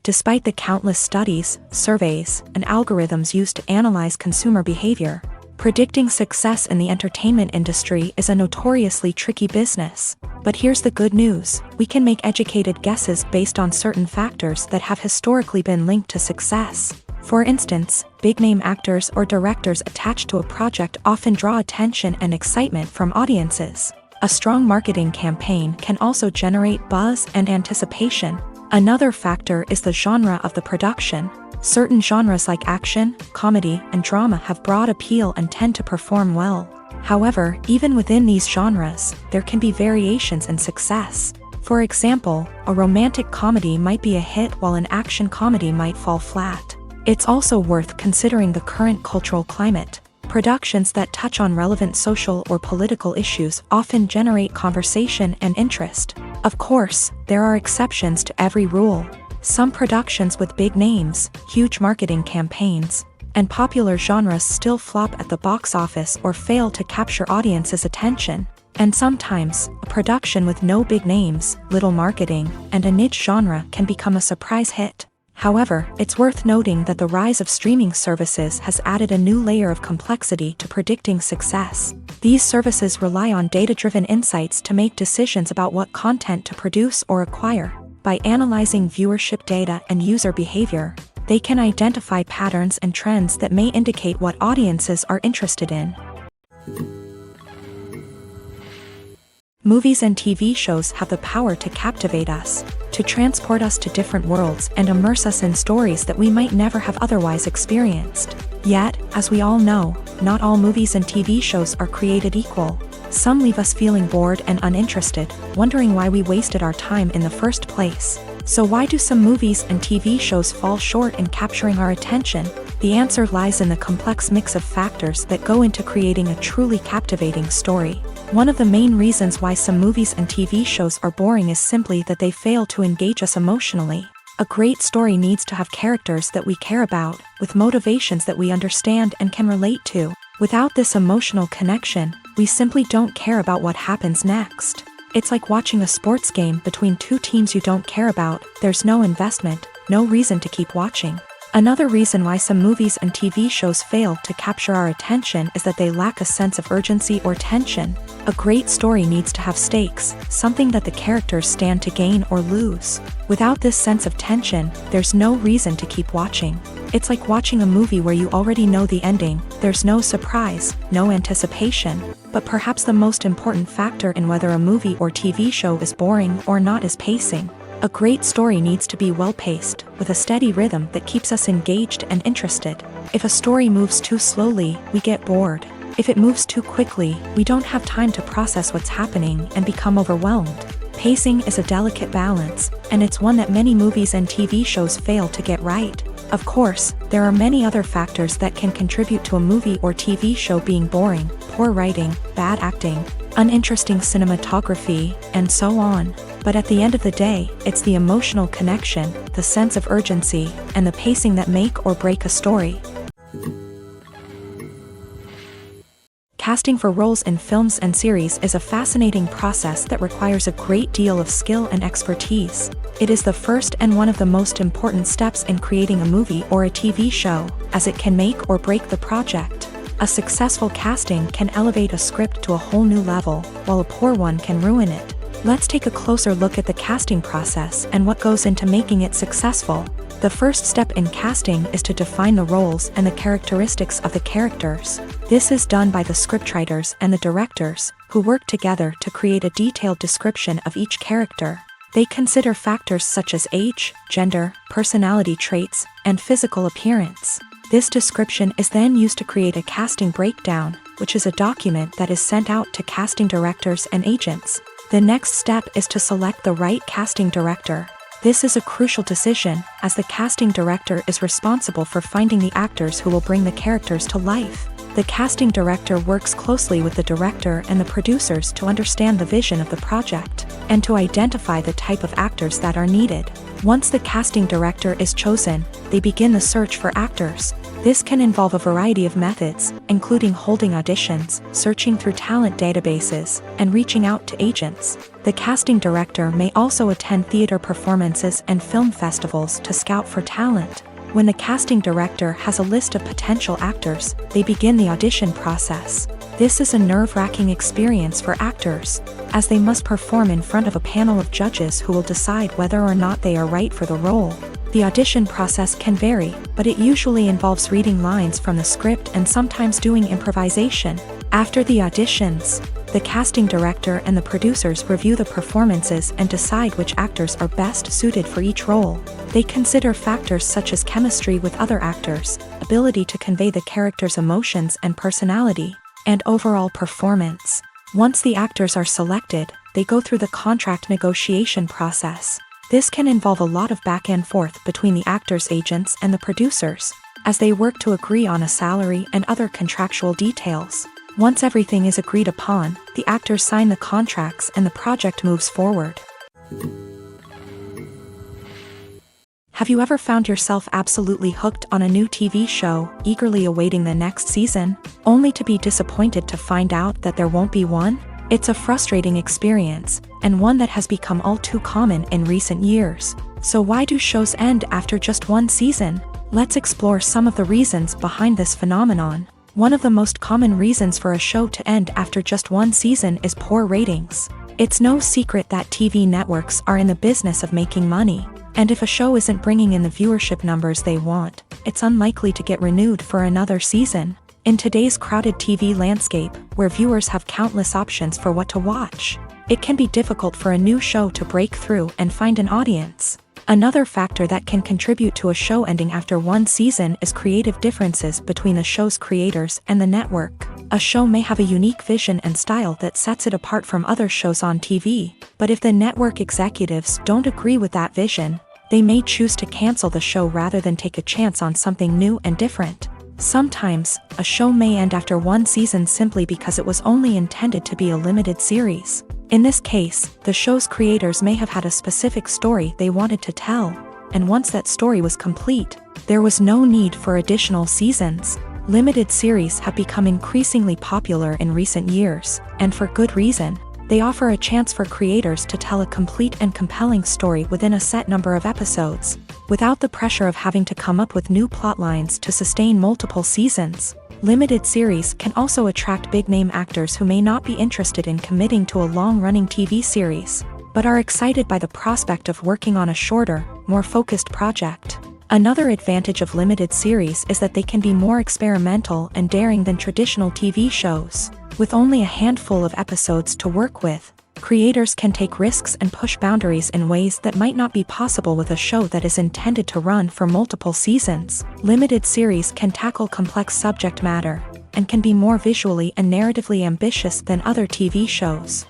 Despite the countless studies, surveys, and algorithms used to analyze consumer behavior, predicting success in the entertainment industry is a notoriously tricky business. But here's the good news: we can make educated guesses based on certain factors that have historically been linked to success. For instance, big-name actors or directors attached to a project often draw attention and excitement from audiences. A strong marketing campaign can also generate buzz and anticipation. Another factor is the genre of the production. Certain genres like action, comedy, and drama have broad appeal and tend to perform well. However, even within these genres, there can be variations in success. For example, a romantic comedy might be a hit while an action comedy might fall flat. It's also worth considering the current cultural climate. Productions that touch on relevant social or political issues often generate conversation and interest. Of course, there are exceptions to every rule. Some productions with big names, huge marketing campaigns, and popular genres still flop at the box office or fail to capture audiences' attention. And sometimes, a production with no big names, little marketing, and a niche genre can become a surprise hit. However, it's worth noting that the rise of streaming services has added a new layer of complexity to predicting success. These services rely on data-driven insights to make decisions about what content to produce or acquire. By analyzing viewership data and user behavior, they can identify patterns and trends that may indicate what audiences are interested in. Movies and TV shows have the power to captivate us, to transport us to different worlds and immerse us in stories that we might never have otherwise experienced. Yet, as we all know, not all movies and TV shows are created equal. Some leave us feeling bored and uninterested, wondering why we wasted our time in the first place. So why do some movies and TV shows fall short in capturing our attention? The answer lies in the complex mix of factors that go into creating a truly captivating story. One of the main reasons why some movies and TV shows are boring is simply that they fail to engage us emotionally. A great story needs to have characters that we care about, with motivations that we understand and can relate to. Without this emotional connection, we simply don't care about what happens next. It's like watching a sports game between two teams you don't care about. There's no investment, no reason to keep watching. Another reason why some movies and TV shows fail to capture our attention is that they lack a sense of urgency or tension. A great story needs to have stakes, something that the characters stand to gain or lose. Without this sense of tension, there's no reason to keep watching. It's like watching a movie where you already know the ending. There's no surprise, no anticipation. But perhaps the most important factor in whether a movie or TV show is boring or not is pacing. A great story needs to be well-paced, with a steady rhythm that keeps us engaged and interested. If a story moves too slowly, we get bored. If it moves too quickly, we don't have time to process what's happening and become overwhelmed. Pacing is a delicate balance, and it's one that many movies and TV shows fail to get right. Of course, there are many other factors that can contribute to a movie or TV show being boring: poor writing, bad acting, uninteresting cinematography, and so on. But at the end of the day, it's the emotional connection, the sense of urgency, and the pacing that make or break a story. Casting for roles in films and series is a fascinating process that requires a great deal of skill and expertise. It is the first and one of the most important steps in creating a movie or a TV show, as it can make or break the project. A successful casting can elevate a script to a whole new level, while a poor one can ruin it. Let's take a closer look at the casting process and what goes into making it successful. The first step in casting is to define the roles and the characteristics of the characters. This is done by the scriptwriters and the directors, who work together to create a detailed description of each character. They consider factors such as age, gender, personality traits, and physical appearance. This description is then used to create a casting breakdown, which is a document that is sent out to casting directors and agents. The next step is to select the right casting director. This is a crucial decision, as the casting director is responsible for finding the actors who will bring the characters to life. The casting director works closely with the director and the producers to understand the vision of the project, and to identify the type of actors that are needed. Once the casting director is chosen, they begin the search for actors. This can involve a variety of methods, including holding auditions, searching through talent databases, and reaching out to agents. The casting director may also attend theater performances and film festivals to scout for talent. When the casting director has a list of potential actors, they begin the audition process. This is a nerve-wracking experience for actors, as they must perform in front of a panel of judges who will decide whether or not they are right for the role. The audition process can vary, but it usually involves reading lines from the script and sometimes doing improvisation. After the auditions, the casting director and the producers review the performances and decide which actors are best suited for each role. They consider factors such as chemistry with other actors, ability to convey the character's emotions and personality, and overall performance. Once the actors are selected, they go through the contract negotiation process. This can involve a lot of back and forth between the actors' agents and the producers, as they work to agree on a salary and other contractual details. Once everything is agreed upon, the actors sign the contracts and the project moves forward. Have you ever found yourself absolutely hooked on a new TV show, eagerly awaiting the next season, only to be disappointed to find out that there won't be one? It's a frustrating experience, and one that has become all too common in recent years. So why do shows end after just one season? Let's explore some of the reasons behind this phenomenon. One of the most common reasons for a show to end after just one season is poor ratings. It's no secret that TV networks are in the business of making money, and if a show isn't bringing in the viewership numbers they want, it's unlikely to get renewed for another season. In today's crowded TV landscape, where viewers have countless options for what to watch, it can be difficult for a new show to break through and find an audience. Another factor that can contribute to a show ending after one season is creative differences between the show's creators and the network. A show may have a unique vision and style that sets it apart from other shows on TV, but if the network executives don't agree with that vision, they may choose to cancel the show rather than take a chance on something new and different. Sometimes, a show may end after one season simply because it was only intended to be a limited series. In this case, the show's creators may have had a specific story they wanted to tell, and once that story was complete, there was no need for additional seasons. Limited series have become increasingly popular in recent years, and for good reason. They offer a chance for creators to tell a complete and compelling story within a set number of episodes, without the pressure of having to come up with new plotlines to sustain multiple seasons. Limited series can also attract big-name actors who may not be interested in committing to a long-running TV series, but are excited by the prospect of working on a shorter, more focused project. Another advantage of limited series is that they can be more experimental and daring than traditional TV shows. With only a handful of episodes to work with, creators can take risks and push boundaries in ways that might not be possible with a show that is intended to run for multiple seasons. Limited series can tackle complex subject matter, and can be more visually and narratively ambitious than other TV shows.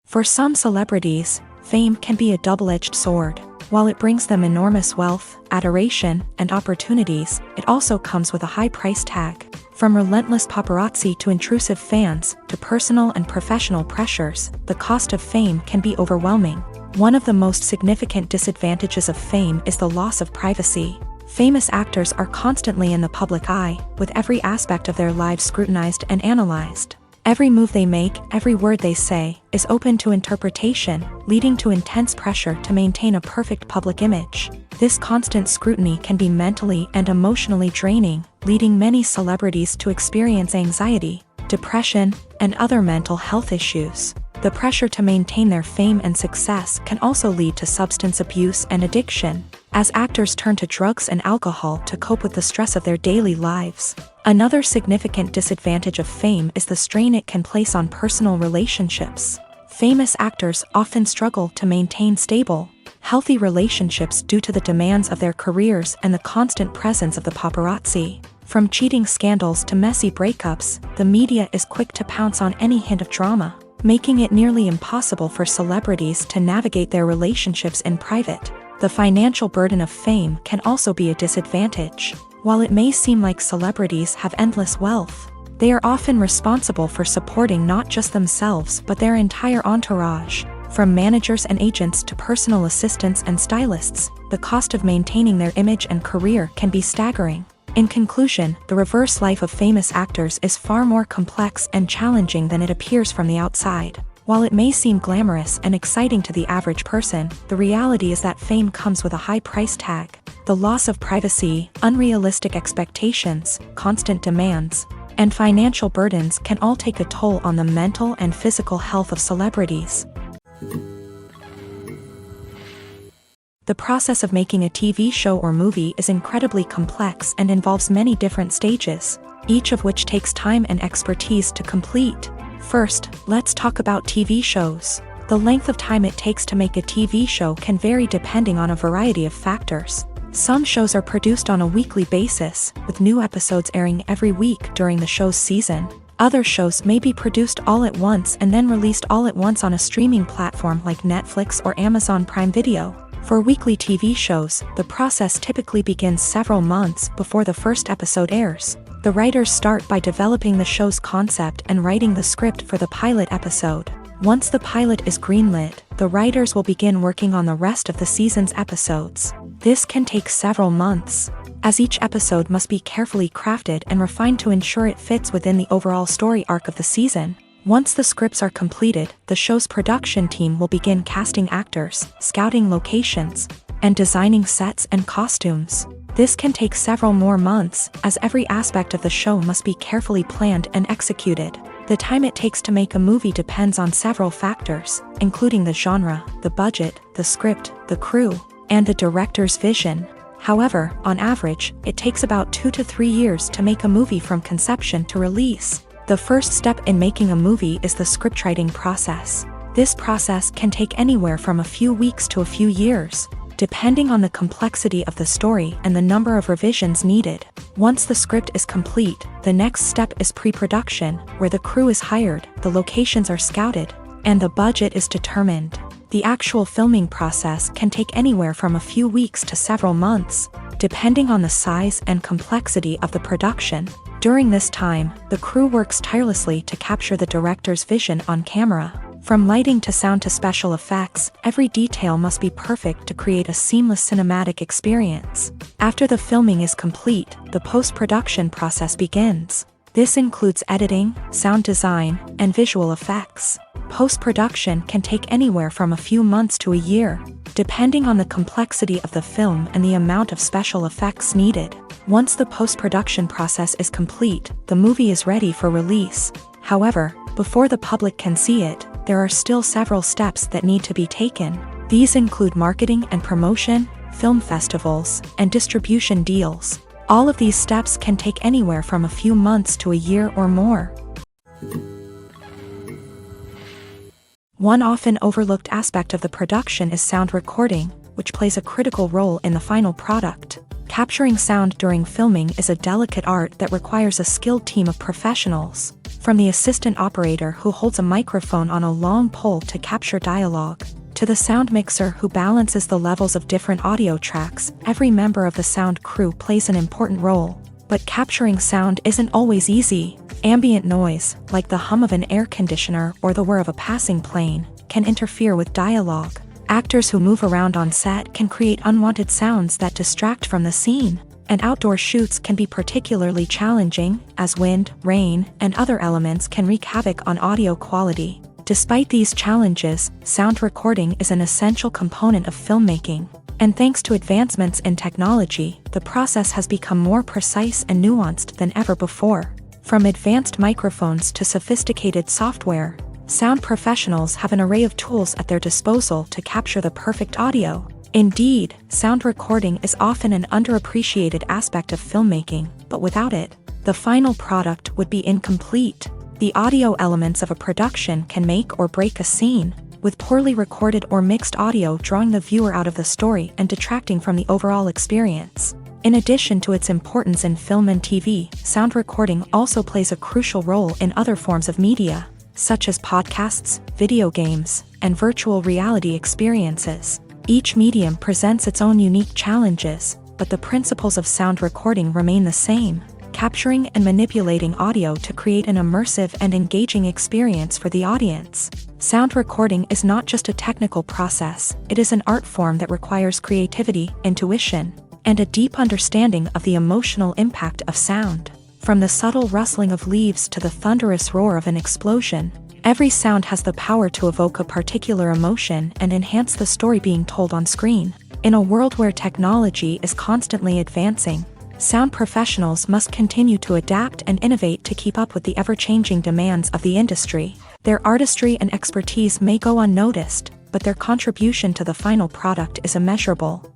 For some celebrities, fame can be a double-edged sword. While it brings them enormous wealth, adoration, and opportunities, it also comes with a high price tag. From relentless paparazzi to intrusive fans, to personal and professional pressures, the cost of fame can be overwhelming. One of the most significant disadvantages of fame is the loss of privacy. Famous actors are constantly in the public eye, with every aspect of their lives scrutinized and analyzed. Every move they make, every word they say, is open to interpretation, leading to intense pressure to maintain a perfect public image. This constant scrutiny can be mentally and emotionally draining, leading many celebrities to experience anxiety, depression, and other mental health issues. The pressure to maintain their fame and success can also lead to substance abuse and addiction, as actors turn to drugs and alcohol to cope with the stress of their daily lives. Another significant disadvantage of fame is the strain it can place on personal relationships. Famous actors often struggle to maintain stable, healthy relationships due to the demands of their careers and the constant presence of the paparazzi. From cheating scandals to messy breakups, the media is quick to pounce on any hint of drama, making it nearly impossible for celebrities to navigate their relationships in private. The financial burden of fame can also be a disadvantage. While it may seem like celebrities have endless wealth, they are often responsible for supporting not just themselves but their entire entourage. From managers and agents to personal assistants and stylists, the cost of maintaining their image and career can be staggering. In conclusion, the reverse life of famous actors is far more complex and challenging than it appears from the outside. While it may seem glamorous and exciting to the average person, the reality is that fame comes with a high price tag. The loss of privacy, unrealistic expectations, constant demands, and financial burdens can all take a toll on the mental and physical health of celebrities. The process of making a TV show or movie is incredibly complex and involves many different stages, each of which takes time and expertise to complete. First, let's talk about TV shows. The length of time it takes to make a TV show can vary depending on a variety of factors. Some shows are produced on a weekly basis, with new episodes airing every week during the show's season. Other shows may be produced all at once and then released all at once on a streaming platform like Netflix or Amazon Prime Video. For weekly TV shows, the process typically begins several months before the first episode airs. The writers start by developing the show's concept and writing the script for the pilot episode. Once the pilot is greenlit, the writers will begin working on the rest of the season's episodes. This can take several months, as each episode must be carefully crafted and refined to ensure it fits within the overall story arc of the season. Once the scripts are completed, the show's production team will begin casting actors, scouting locations, and designing sets and costumes. This can take several more months, as every aspect of the show must be carefully planned and executed. The time it takes to make a movie depends on several factors, including the genre, the budget, the script, the crew, and the director's vision. However, on average, it takes about 2 to 3 years to make a movie from conception to release. The first step in making a movie is the scriptwriting process. This process can take anywhere from a few weeks to a few years, depending on the complexity of the story and the number of revisions needed. Once the script is complete, the next step is pre-production, where the crew is hired, the locations are scouted, and the budget is determined. The actual filming process can take anywhere from a few weeks to several months, depending on the size and complexity of the production. During this time, the crew works tirelessly to capture the director's vision on camera. From lighting to sound to special effects, every detail must be perfect to create a seamless cinematic experience. After the filming is complete, the post-production process begins. This includes editing, sound design, and visual effects. Post-production can take anywhere from a few months to a year, depending on the complexity of the film and the amount of special effects needed. Once the post-production process is complete, the movie is ready for release. However, before the public can see it, there are still several steps that need to be taken. These include marketing and promotion, film festivals, and distribution deals. All of these steps can take anywhere from a few months to a year or more. One often overlooked aspect of the production is sound recording, which plays a critical role in the final product. Capturing sound during filming is a delicate art that requires a skilled team of professionals. From the assistant operator who holds a microphone on a long pole to capture dialogue, to the sound mixer who balances the levels of different audio tracks, every member of the sound crew plays an important role. But capturing sound isn't always easy. Ambient noise, like the hum of an air conditioner or the whir of a passing plane, can interfere with dialogue. Actors who move around on set can create unwanted sounds that distract from the scene. And outdoor shoots can be particularly challenging, as wind, rain, and other elements can wreak havoc on audio quality. Despite these challenges, sound recording is an essential component of filmmaking. And thanks to advancements in technology, the process has become more precise and nuanced than ever before. From advanced microphones to sophisticated software, sound professionals have an array of tools at their disposal to capture the perfect audio. Indeed, sound recording is often an underappreciated aspect of filmmaking, but without it, the final product would be incomplete. The audio elements of a production can make or break a scene, with poorly recorded or mixed audio drawing the viewer out of the story and detracting from the overall experience. In addition to its importance in film and TV, sound recording also plays a crucial role in other forms of media, such as podcasts, video games, and virtual reality experiences. Each medium presents its own unique challenges, but the principles of sound recording remain the same, capturing and manipulating audio to create an immersive and engaging experience for the audience. Sound recording is not just a technical process, it is an art form that requires creativity, intuition, and a deep understanding of the emotional impact of sound. From the subtle rustling of leaves to the thunderous roar of an explosion, every sound has the power to evoke a particular emotion and enhance the story being told on screen. In a world where technology is constantly advancing, sound professionals must continue to adapt and innovate to keep up with the ever-changing demands of the industry. Their artistry and expertise may go unnoticed, but their contribution to the final product is immeasurable.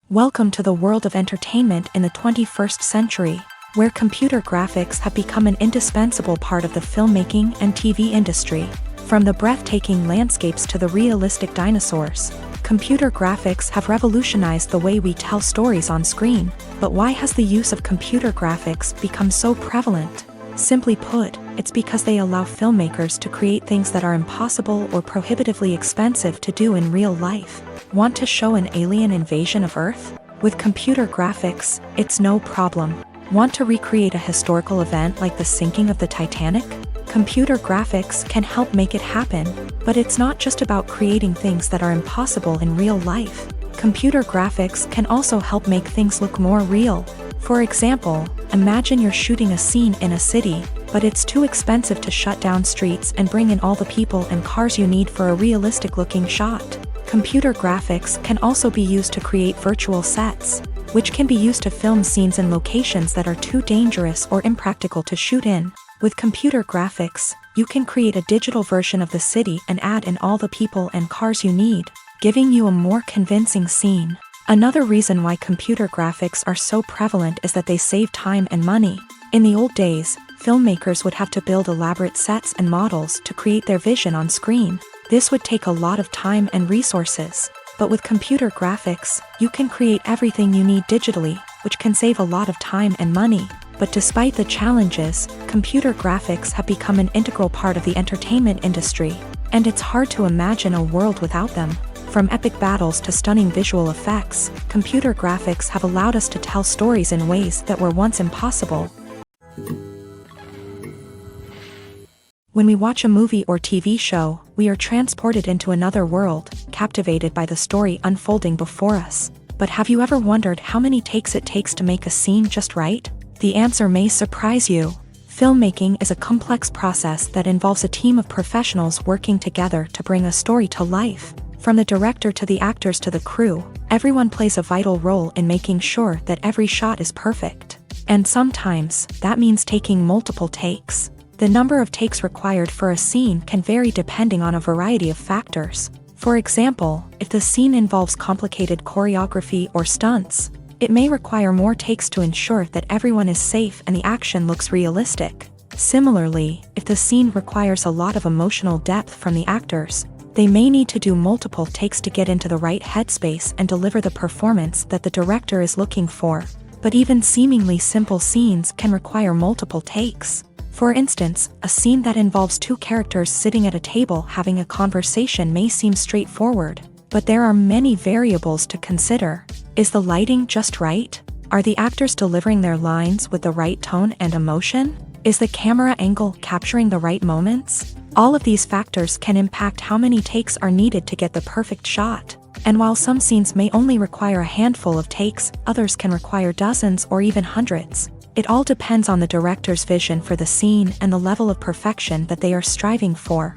Welcome to the world of entertainment in the 21st century, where computer graphics have become an indispensable part of the filmmaking and TV industry. From the breathtaking landscapes to the realistic dinosaurs, computer graphics have revolutionized the way we tell stories on screen. But why has the use of computer graphics become so prevalent? Simply put, it's because they allow filmmakers to create things that are impossible or prohibitively expensive to do in real life. Want to show an alien invasion of Earth? With computer graphics, it's no problem. Want to recreate a historical event like the sinking of the Titanic? Computer graphics can help make it happen, but it's not just about creating things that are impossible in real life. Computer graphics can also help make things look more real. For example, imagine you're shooting a scene in a city, but it's too expensive to shut down streets and bring in all the people and cars you need for a realistic-looking shot. Computer graphics can also be used to create virtual sets, which can be used to film scenes in locations that are too dangerous or impractical to shoot in. With computer graphics, you can create a digital version of the city and add in all the people and cars you need, giving you a more convincing scene. Another reason why computer graphics are so prevalent is that they save time and money. In the old days, filmmakers would have to build elaborate sets and models to create their vision on screen. This would take a lot of time and resources. But with computer graphics, you can create everything you need digitally, which can save a lot of time and money. But despite the challenges, computer graphics have become an integral part of the entertainment industry, and it's hard to imagine a world without them. From epic battles to stunning visual effects, computer graphics have allowed us to tell stories in ways that were once impossible. When we watch a movie or TV show, we are transported into another world, captivated by the story unfolding before us. But have you ever wondered how many takes it takes to make a scene just right? The answer may surprise you. Filmmaking is a complex process that involves a team of professionals working together to bring a story to life. From the director to the actors to the crew, everyone plays a vital role in making sure that every shot is perfect. And sometimes, that means taking multiple takes. The number of takes required for a scene can vary depending on a variety of factors. For example, if the scene involves complicated choreography or stunts, it may require more takes to ensure that everyone is safe and the action looks realistic. Similarly, if the scene requires a lot of emotional depth from the actors, they may need to do multiple takes to get into the right headspace and deliver the performance that the director is looking for. But even seemingly simple scenes can require multiple takes. For instance, a scene that involves two characters sitting at a table having a conversation may seem straightforward, but there are many variables to consider. Is the lighting just right? Are the actors delivering their lines with the right tone and emotion? Is the camera angle capturing the right moments? All of these factors can impact how many takes are needed to get the perfect shot. And while some scenes may only require a handful of takes, others can require dozens or even hundreds. It all depends on the director's vision for the scene and the level of perfection that they are striving for.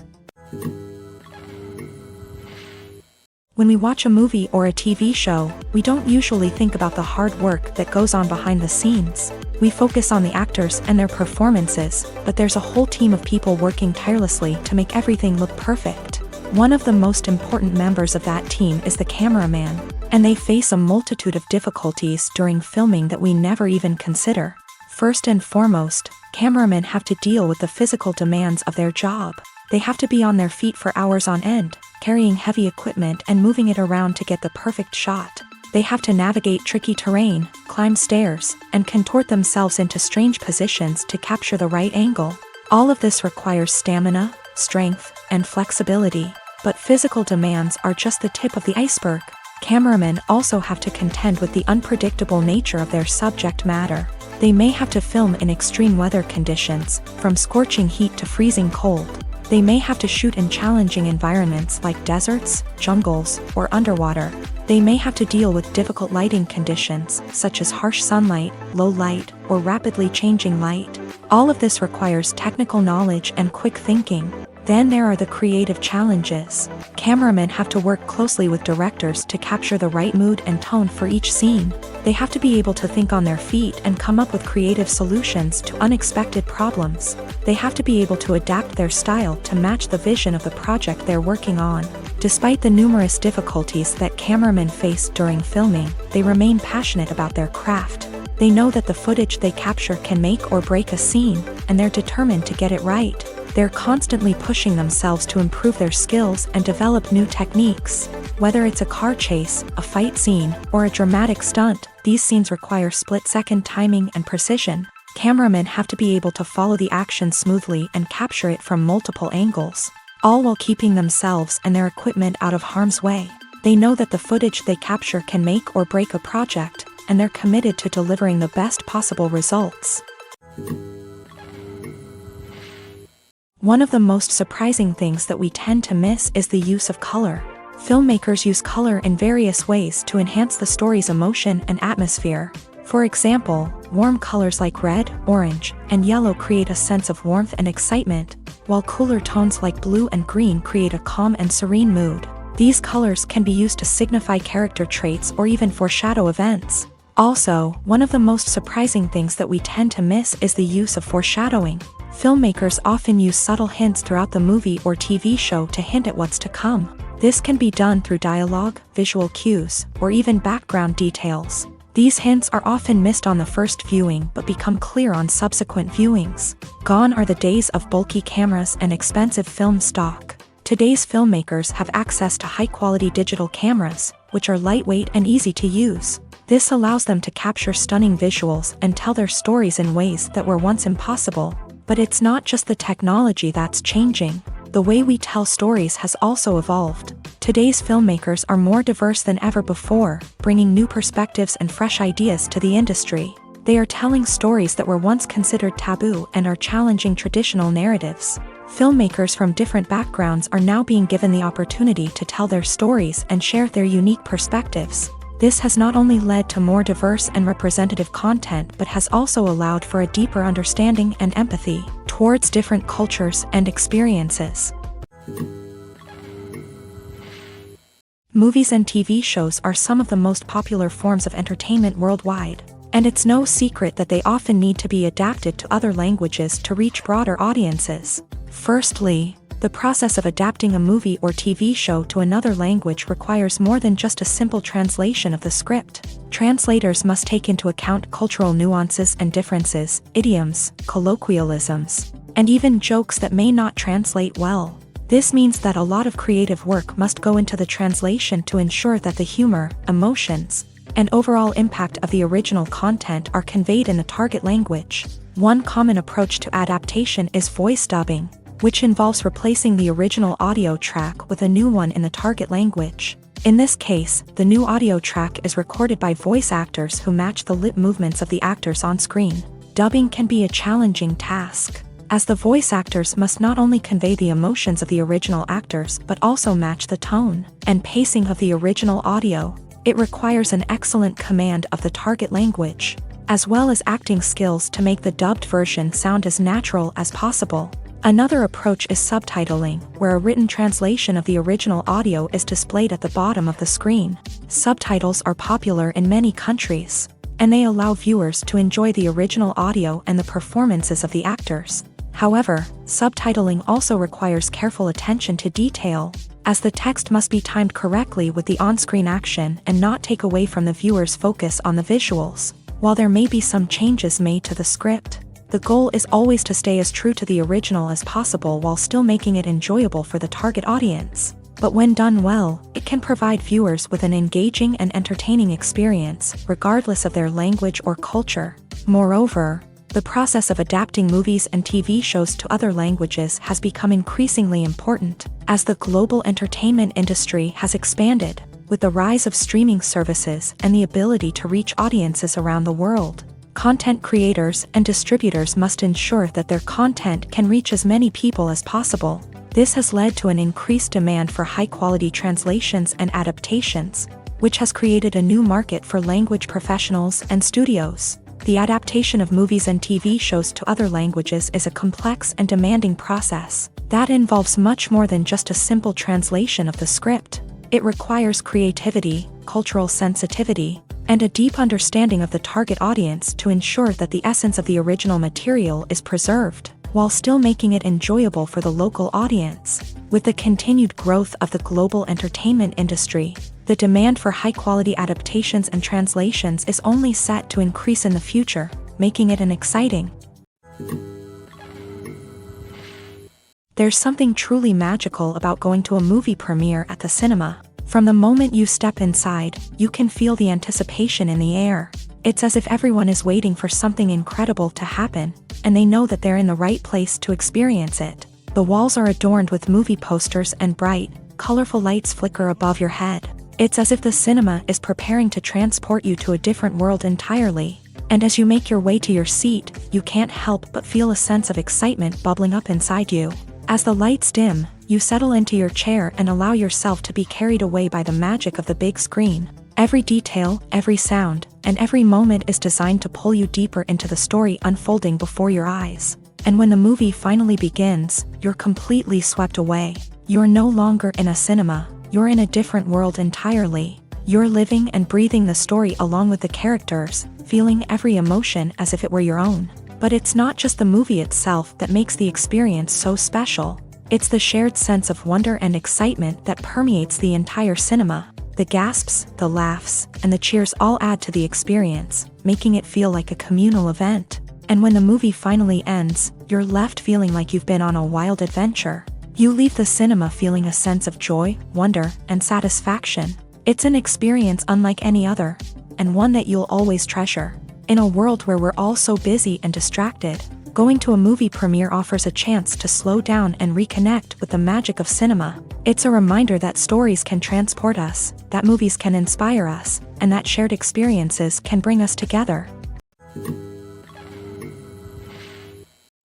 When we watch a movie or a TV show, we don't usually think about the hard work that goes on behind the scenes. We focus on the actors and their performances, but there's a whole team of people working tirelessly to make everything look perfect. One of the most important members of that team is the cameraman, and they face a multitude of difficulties during filming that we never even consider. First and foremost, cameramen have to deal with the physical demands of their job. They have to be on their feet for hours on end, carrying heavy equipment and moving it around to get the perfect shot. They have to navigate tricky terrain, climb stairs, and contort themselves into strange positions to capture the right angle. All of this requires stamina, strength, and flexibility. But physical demands are just the tip of the iceberg. Cameramen also have to contend with the unpredictable nature of their subject matter. They may have to film in extreme weather conditions, from scorching heat to freezing cold. They may have to shoot in challenging environments like deserts, jungles, or underwater. They may have to deal with difficult lighting conditions, such as harsh sunlight, low light, or rapidly changing light. All of this requires technical knowledge and quick thinking. Then there are the creative challenges. Cameramen have to work closely with directors to capture the right mood and tone for each scene. They have to be able to think on their feet and come up with creative solutions to unexpected problems. They have to be able to adapt their style to match the vision of the project they're working on. Despite the numerous difficulties that cameramen face during filming, they remain passionate about their craft. They know that the footage they capture can make or break a scene, and they're determined to get it right. They're constantly pushing themselves to improve their skills and develop new techniques. Whether it's a car chase, a fight scene, or a dramatic stunt, these scenes require split-second timing and precision. Cameramen have to be able to follow the action smoothly and capture it from multiple angles, all while keeping themselves and their equipment out of harm's way. They know that the footage they capture can make or break a project, and they're committed to delivering the best possible results. One of the most surprising things that we tend to miss is the use of color. Filmmakers use color in various ways to enhance the story's emotion and atmosphere. For example, warm colors like red, orange, and yellow create a sense of warmth and excitement, while cooler tones like blue and green create a calm and serene mood. These colors can be used to signify character traits or even foreshadow events. Also, one of the most surprising things that we tend to miss is the use of foreshadowing. Filmmakers often use subtle hints throughout the movie or TV show to hint at what's to come. This can be done through dialogue, visual cues, or even background details. These hints are often missed on the first viewing but become clear on subsequent viewings. Gone are the days of bulky cameras and expensive film stock. Today's filmmakers have access to high-quality digital cameras, which are lightweight and easy to use. This allows them to capture stunning visuals and tell their stories in ways that were once impossible. But it's not just the technology that's changing. The way we tell stories has also evolved. Today's filmmakers are more diverse than ever before, bringing new perspectives and fresh ideas to the industry. They are telling stories that were once considered taboo and are challenging traditional narratives. Filmmakers from different backgrounds are now being given the opportunity to tell their stories and share their unique perspectives. This has not only led to more diverse and representative content but has also allowed for a deeper understanding and empathy towards different cultures and experiences. Movies and TV shows are some of the most popular forms of entertainment worldwide, and it's no secret that they often need to be adapted to other languages to reach broader audiences. Firstly, the process of adapting a movie or TV show to another language requires more than just a simple translation of the script. Translators must take into account cultural nuances and differences, idioms, colloquialisms, and even jokes that may not translate well. This means that a lot of creative work must go into the translation to ensure that the humor, emotions, and overall impact of the original content are conveyed in the target language. One common approach to adaptation is voice dubbing, which involves replacing the original audio track with a new one in the target language. In this case, the new audio track is recorded by voice actors who match the lip movements of the actors on screen. Dubbing can be a challenging task, as the voice actors must not only convey the emotions of the original actors but also match the tone and pacing of the original audio. It requires an excellent command of the target language, as well as acting skills to make the dubbed version sound as natural as possible. Another approach is subtitling, where a written translation of the original audio is displayed at the bottom of the screen. Subtitles are popular in many countries, and they allow viewers to enjoy the original audio and the performances of the actors. However, subtitling also requires careful attention to detail, as the text must be timed correctly with the on-screen action and not take away from the viewer's focus on the visuals. While there may be some changes made to the script, the goal is always to stay as true to the original as possible while still making it enjoyable for the target audience. But when done well, it can provide viewers with an engaging and entertaining experience, regardless of their language or culture. Moreover, the process of adapting movies and TV shows to other languages has become increasingly important, as the global entertainment industry has expanded, with the rise of streaming services and the ability to reach audiences around the world. Content creators and distributors must ensure that their content can reach as many people as possible. This has led to an increased demand for high-quality translations and adaptations, which has created a new market for language professionals and studios. The adaptation of movies and TV shows to other languages is a complex and demanding process that involves much more than just a simple translation of the script. It requires creativity, cultural sensitivity, and a deep understanding of the target audience to ensure that the essence of the original material is preserved, while still making it enjoyable for the local audience. With the continued growth of the global entertainment industry, the demand for high-quality adaptations and translations is only set to increase in the future, making it an exciting. There's something truly magical about going to a movie premiere at the cinema. From the moment you step inside, you can feel the anticipation in the air. It's as if everyone is waiting for something incredible to happen, and they know that they're in the right place to experience it. The walls are adorned with movie posters and bright, colorful lights flicker above your head. It's as if the cinema is preparing to transport you to a different world entirely. And as you make your way to your seat, you can't help but feel a sense of excitement bubbling up inside you. As the lights dim, you settle into your chair and allow yourself to be carried away by the magic of the big screen. Every detail, every sound, and every moment is designed to pull you deeper into the story unfolding before your eyes. And when the movie finally begins, you're completely swept away. You're no longer in a cinema, you're in a different world entirely. You're living and breathing the story along with the characters, feeling every emotion as if it were your own. But it's not just the movie itself that makes the experience so special. It's the shared sense of wonder and excitement that permeates the entire cinema. The gasps, the laughs, and the cheers all add to the experience, making it feel like a communal event. And when the movie finally ends, you're left feeling like you've been on a wild adventure. You leave the cinema feeling a sense of joy, wonder, and satisfaction. It's an experience unlike any other, and one that you'll always treasure. In a world where we're all so busy and distracted, going to a movie premiere offers a chance to slow down and reconnect with the magic of cinema. It's a reminder that stories can transport us, that movies can inspire us, and that shared experiences can bring us together.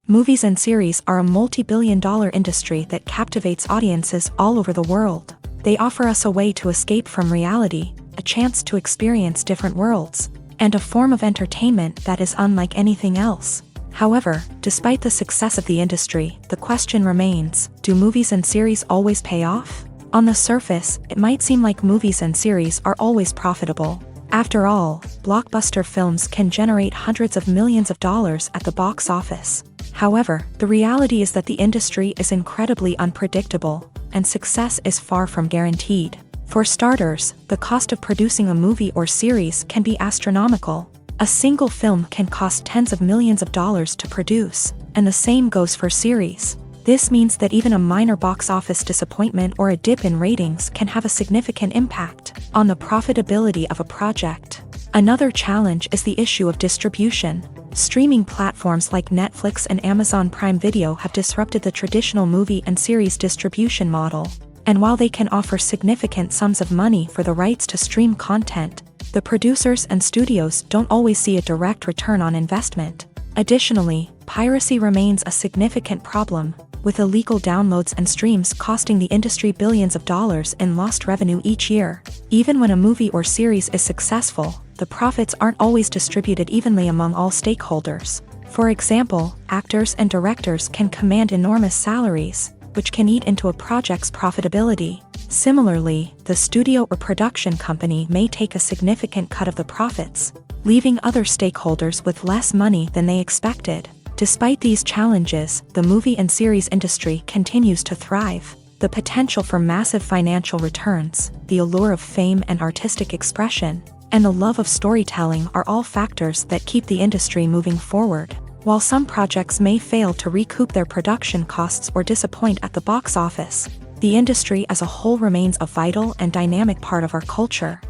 Movies and series are a multi-billion-dollar industry that captivates audiences all over the world. They offer us a way to escape from reality, a chance to experience different worlds, and a form of entertainment that is unlike anything else. However, despite the success of the industry, the question remains, do movies and series always pay off? On the surface, it might seem like movies and series are always profitable. After all, blockbuster films can generate hundreds of millions of dollars at the box office. However, the reality is that the industry is incredibly unpredictable, and success is far from guaranteed. For starters, the cost of producing a movie or series can be astronomical. A single film can cost tens of millions of dollars to produce, and the same goes for series. This means that even a minor box office disappointment or a dip in ratings can have a significant impact on the profitability of a project. Another challenge is the issue of distribution. Streaming platforms like Netflix and Amazon Prime Video have disrupted the traditional movie and series distribution model. And while they can offer significant sums of money for the rights to stream content, the producers and studios don't always see a direct return on investment. Additionally, piracy remains a significant problem, with illegal downloads and streams costing the industry billions of dollars in lost revenue each year. Even when a movie or series is successful, the profits aren't always distributed evenly among all stakeholders. For example, actors and directors can command enormous salaries, which can eat into a project's profitability. Similarly, the studio or production company may take a significant cut of the profits, leaving other stakeholders with less money than they expected. Despite these challenges, the movie and series industry continues to thrive. The potential for massive financial returns, the allure of fame and artistic expression, and the love of storytelling are all factors that keep the industry moving forward. While some projects may fail to recoup their production costs or disappoint at the box office, the industry as a whole remains a vital and dynamic part of our culture.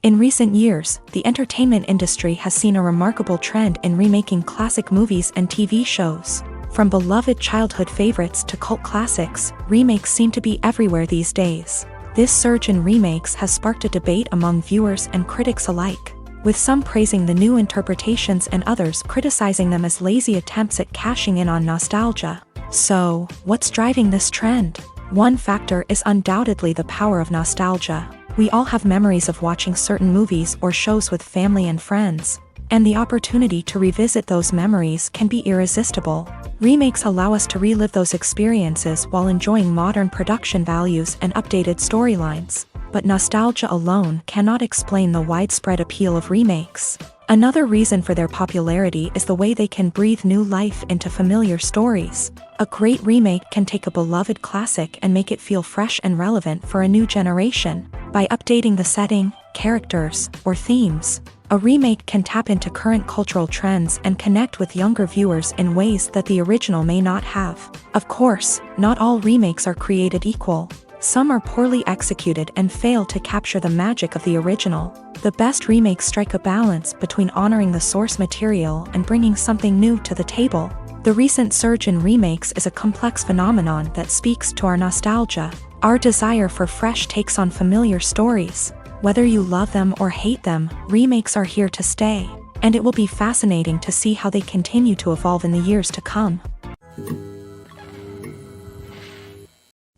In recent years, the entertainment industry has seen a remarkable trend in remaking classic movies and TV shows. From beloved childhood favorites to cult classics, remakes seem to be everywhere these days. This surge in remakes has sparked a debate among viewers and critics alike, with some praising the new interpretations and others criticizing them as lazy attempts at cashing in on nostalgia. So, what's driving this trend? One factor is undoubtedly the power of nostalgia. We all have memories of watching certain movies or shows with family and friends, and the opportunity to revisit those memories can be irresistible. Remakes allow us to relive those experiences while enjoying modern production values and updated storylines. But nostalgia alone cannot explain the widespread appeal of remakes. Another reason for their popularity is the way they can breathe new life into familiar stories. A great remake can take a beloved classic and make it feel fresh and relevant for a new generation. By updating the setting, characters, or themes, a remake can tap into current cultural trends and connect with younger viewers in ways that the original may not have. Of course, not all remakes are created equal. Some are poorly executed and fail to capture the magic of the original. The best remakes strike a balance between honoring the source material and bringing something new to the table. The recent surge in remakes is a complex phenomenon that speaks to our nostalgia, our desire for fresh takes on familiar stories. Whether you love them or hate them, remakes are here to stay, and it will be fascinating to see how they continue to evolve in the years to come.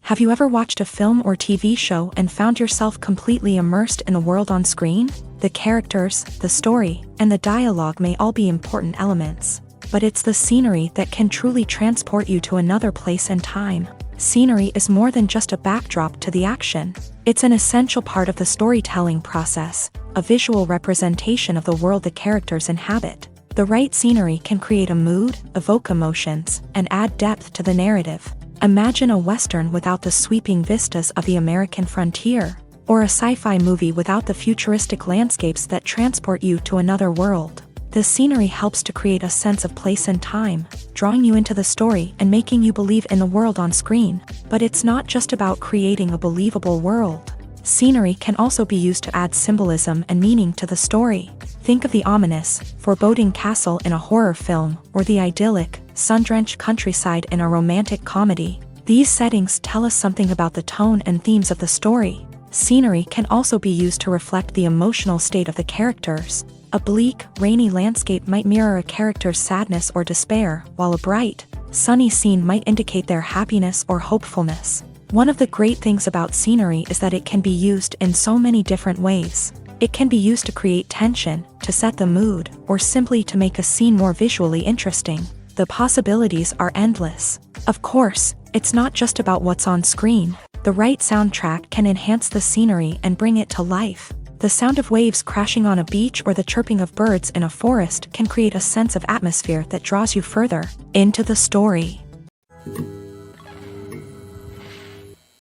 Have you ever watched a film or TV show and found yourself completely immersed in the world on screen? The characters, the story, and the dialogue may all be important elements, but it's the scenery that can truly transport you to another place and time. Scenery is more than just a backdrop to the action. It's an essential part of the storytelling process, a visual representation of the world the characters inhabit. The right scenery can create a mood, evoke emotions, and add depth to the narrative. Imagine a Western without the sweeping vistas of the American frontier, or a sci-fi movie without the futuristic landscapes that transport you to another world. The scenery helps to create a sense of place and time, drawing you into the story and making you believe in the world on screen. But it's not just about creating a believable world. Scenery can also be used to add symbolism and meaning to the story. Think of the ominous, foreboding castle in a horror film, or the idyllic, sun-drenched countryside in a romantic comedy. These settings tell us something about the tone and themes of the story. Scenery can also be used to reflect the emotional state of the characters. A bleak, rainy landscape might mirror a character's sadness or despair, while a bright, sunny scene might indicate their happiness or hopefulness. One of the great things about scenery is that it can be used in so many different ways. It can be used to create tension, to set the mood, or simply to make a scene more visually interesting. The possibilities are endless. Of course, it's not just about what's on screen. The right soundtrack can enhance the scenery and bring it to life. The sound of waves crashing on a beach or the chirping of birds in a forest can create a sense of atmosphere that draws you further into the story.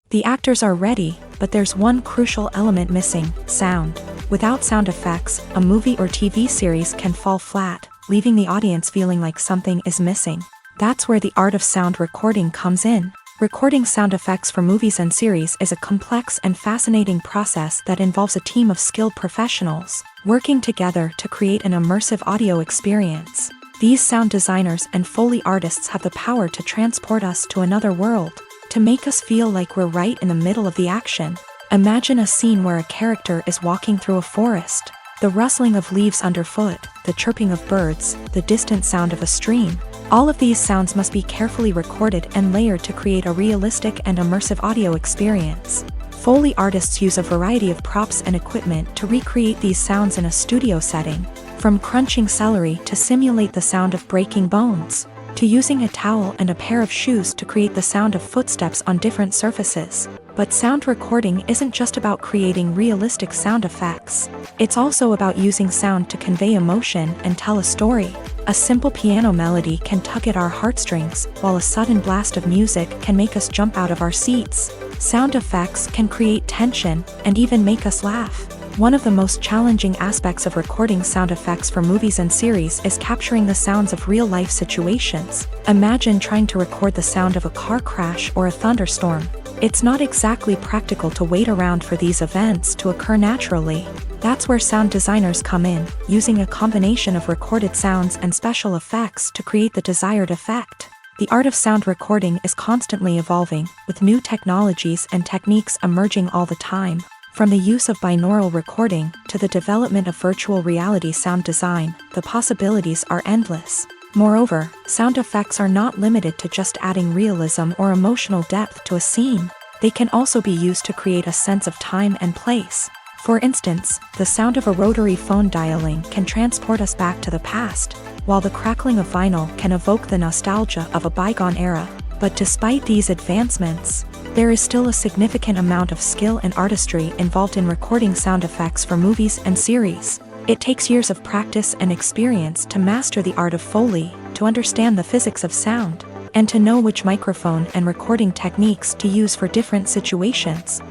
The actors are ready, but there's one crucial element missing: sound. Without sound effects, a movie or TV series can fall flat, leaving the audience feeling like something is missing. That's where the art of sound recording comes in. Recording sound effects for movies and series is a complex and fascinating process that involves a team of skilled professionals working together to create an immersive audio experience. These sound designers and Foley artists have the power to transport us to another world, to make us feel like we're right in the middle of the action. Imagine a scene where a character is walking through a forest. The rustling of leaves underfoot, the chirping of birds, the distant sound of a stream. All of these sounds must be carefully recorded and layered to create a realistic and immersive audio experience. Foley artists use a variety of props and equipment to recreate these sounds in a studio setting, from crunching celery to simulate the sound of breaking bones, to using a towel and a pair of shoes to create the sound of footsteps on different surfaces. But sound recording isn't just about creating realistic sound effects. It's also about using sound to convey emotion and tell a story. A simple piano melody can tug at our heartstrings, while a sudden blast of music can make us jump out of our seats. Sound effects can create tension and even make us laugh. One of the most challenging aspects of recording sound effects for movies and series is capturing the sounds of real-life situations. Imagine trying to record the sound of a car crash or a thunderstorm. It's not exactly practical to wait around for these events to occur naturally. That's where sound designers come in, using a combination of recorded sounds and special effects to create the desired effect. The art of sound recording is constantly evolving, with new technologies and techniques emerging all the time. From the use of binaural recording to the development of virtual reality sound design, the possibilities are endless. Moreover, sound effects are not limited to just adding realism or emotional depth to a scene. They can also be used to create a sense of time and place. For instance, the sound of a rotary phone dialing can transport us back to the past, while the crackling of vinyl can evoke the nostalgia of a bygone era. But despite these advancements, there is still a significant amount of skill and artistry involved in recording sound effects for movies and series. It takes years of practice and experience to master the art of Foley, to understand the physics of sound, and to know which microphone and recording techniques to use for different situations.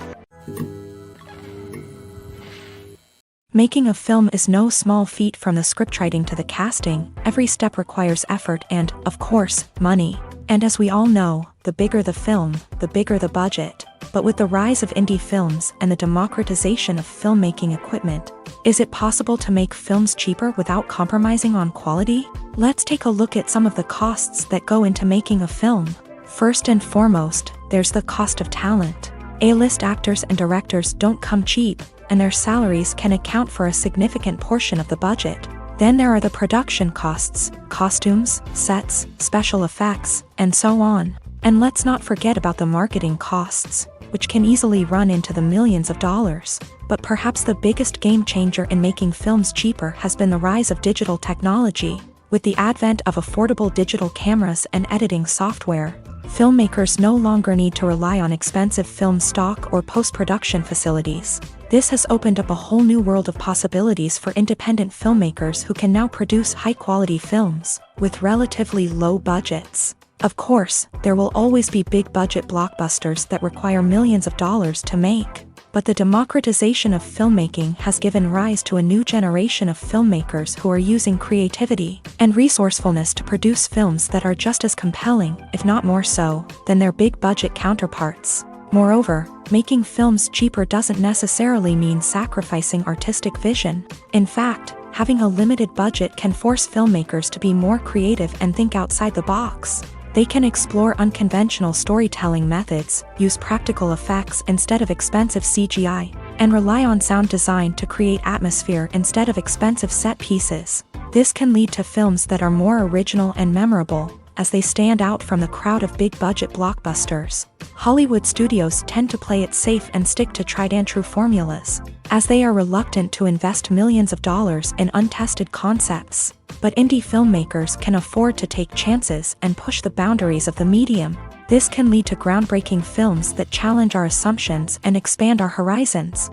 Making a film is no small feat. From the scriptwriting to the casting, every step requires effort and, of course, money. And as we all know, the bigger the film, the bigger the budget. But with the rise of indie films and the democratization of filmmaking equipment, is it possible to make films cheaper without compromising on quality? Let's take a look at some of the costs that go into making a film. First and foremost, there's the cost of talent. A-list actors and directors don't come cheap, and their salaries can account for a significant portion of the budget. Then there are the production costs, costumes, sets, special effects, and so on. And let's not forget about the marketing costs, which can easily run into the millions of dollars. But perhaps the biggest game changer in making films cheaper has been the rise of digital technology. With the advent of affordable digital cameras and editing software, filmmakers no longer need to rely on expensive film stock or post-production facilities. This has opened up a whole new world of possibilities for independent filmmakers who can now produce high-quality films with relatively low budgets. Of course, there will always be big-budget blockbusters that require millions of dollars to make. But the democratization of filmmaking has given rise to a new generation of filmmakers who are using creativity and resourcefulness to produce films that are just as compelling, if not more so, than their big-budget counterparts. Moreover, making films cheaper doesn't necessarily mean sacrificing artistic vision. In fact, having a limited budget can force filmmakers to be more creative and think outside the box. They can explore unconventional storytelling methods, use practical effects instead of expensive CGI, and rely on sound design to create atmosphere instead of expensive set pieces. This can lead to films that are more original and memorable, as they stand out from the crowd of big-budget blockbusters. Hollywood studios tend to play it safe and stick to tried-and-true formulas, as they are reluctant to invest millions of dollars in untested concepts. But indie filmmakers can afford to take chances and push the boundaries of the medium. This can lead to groundbreaking films that challenge our assumptions and expand our horizons.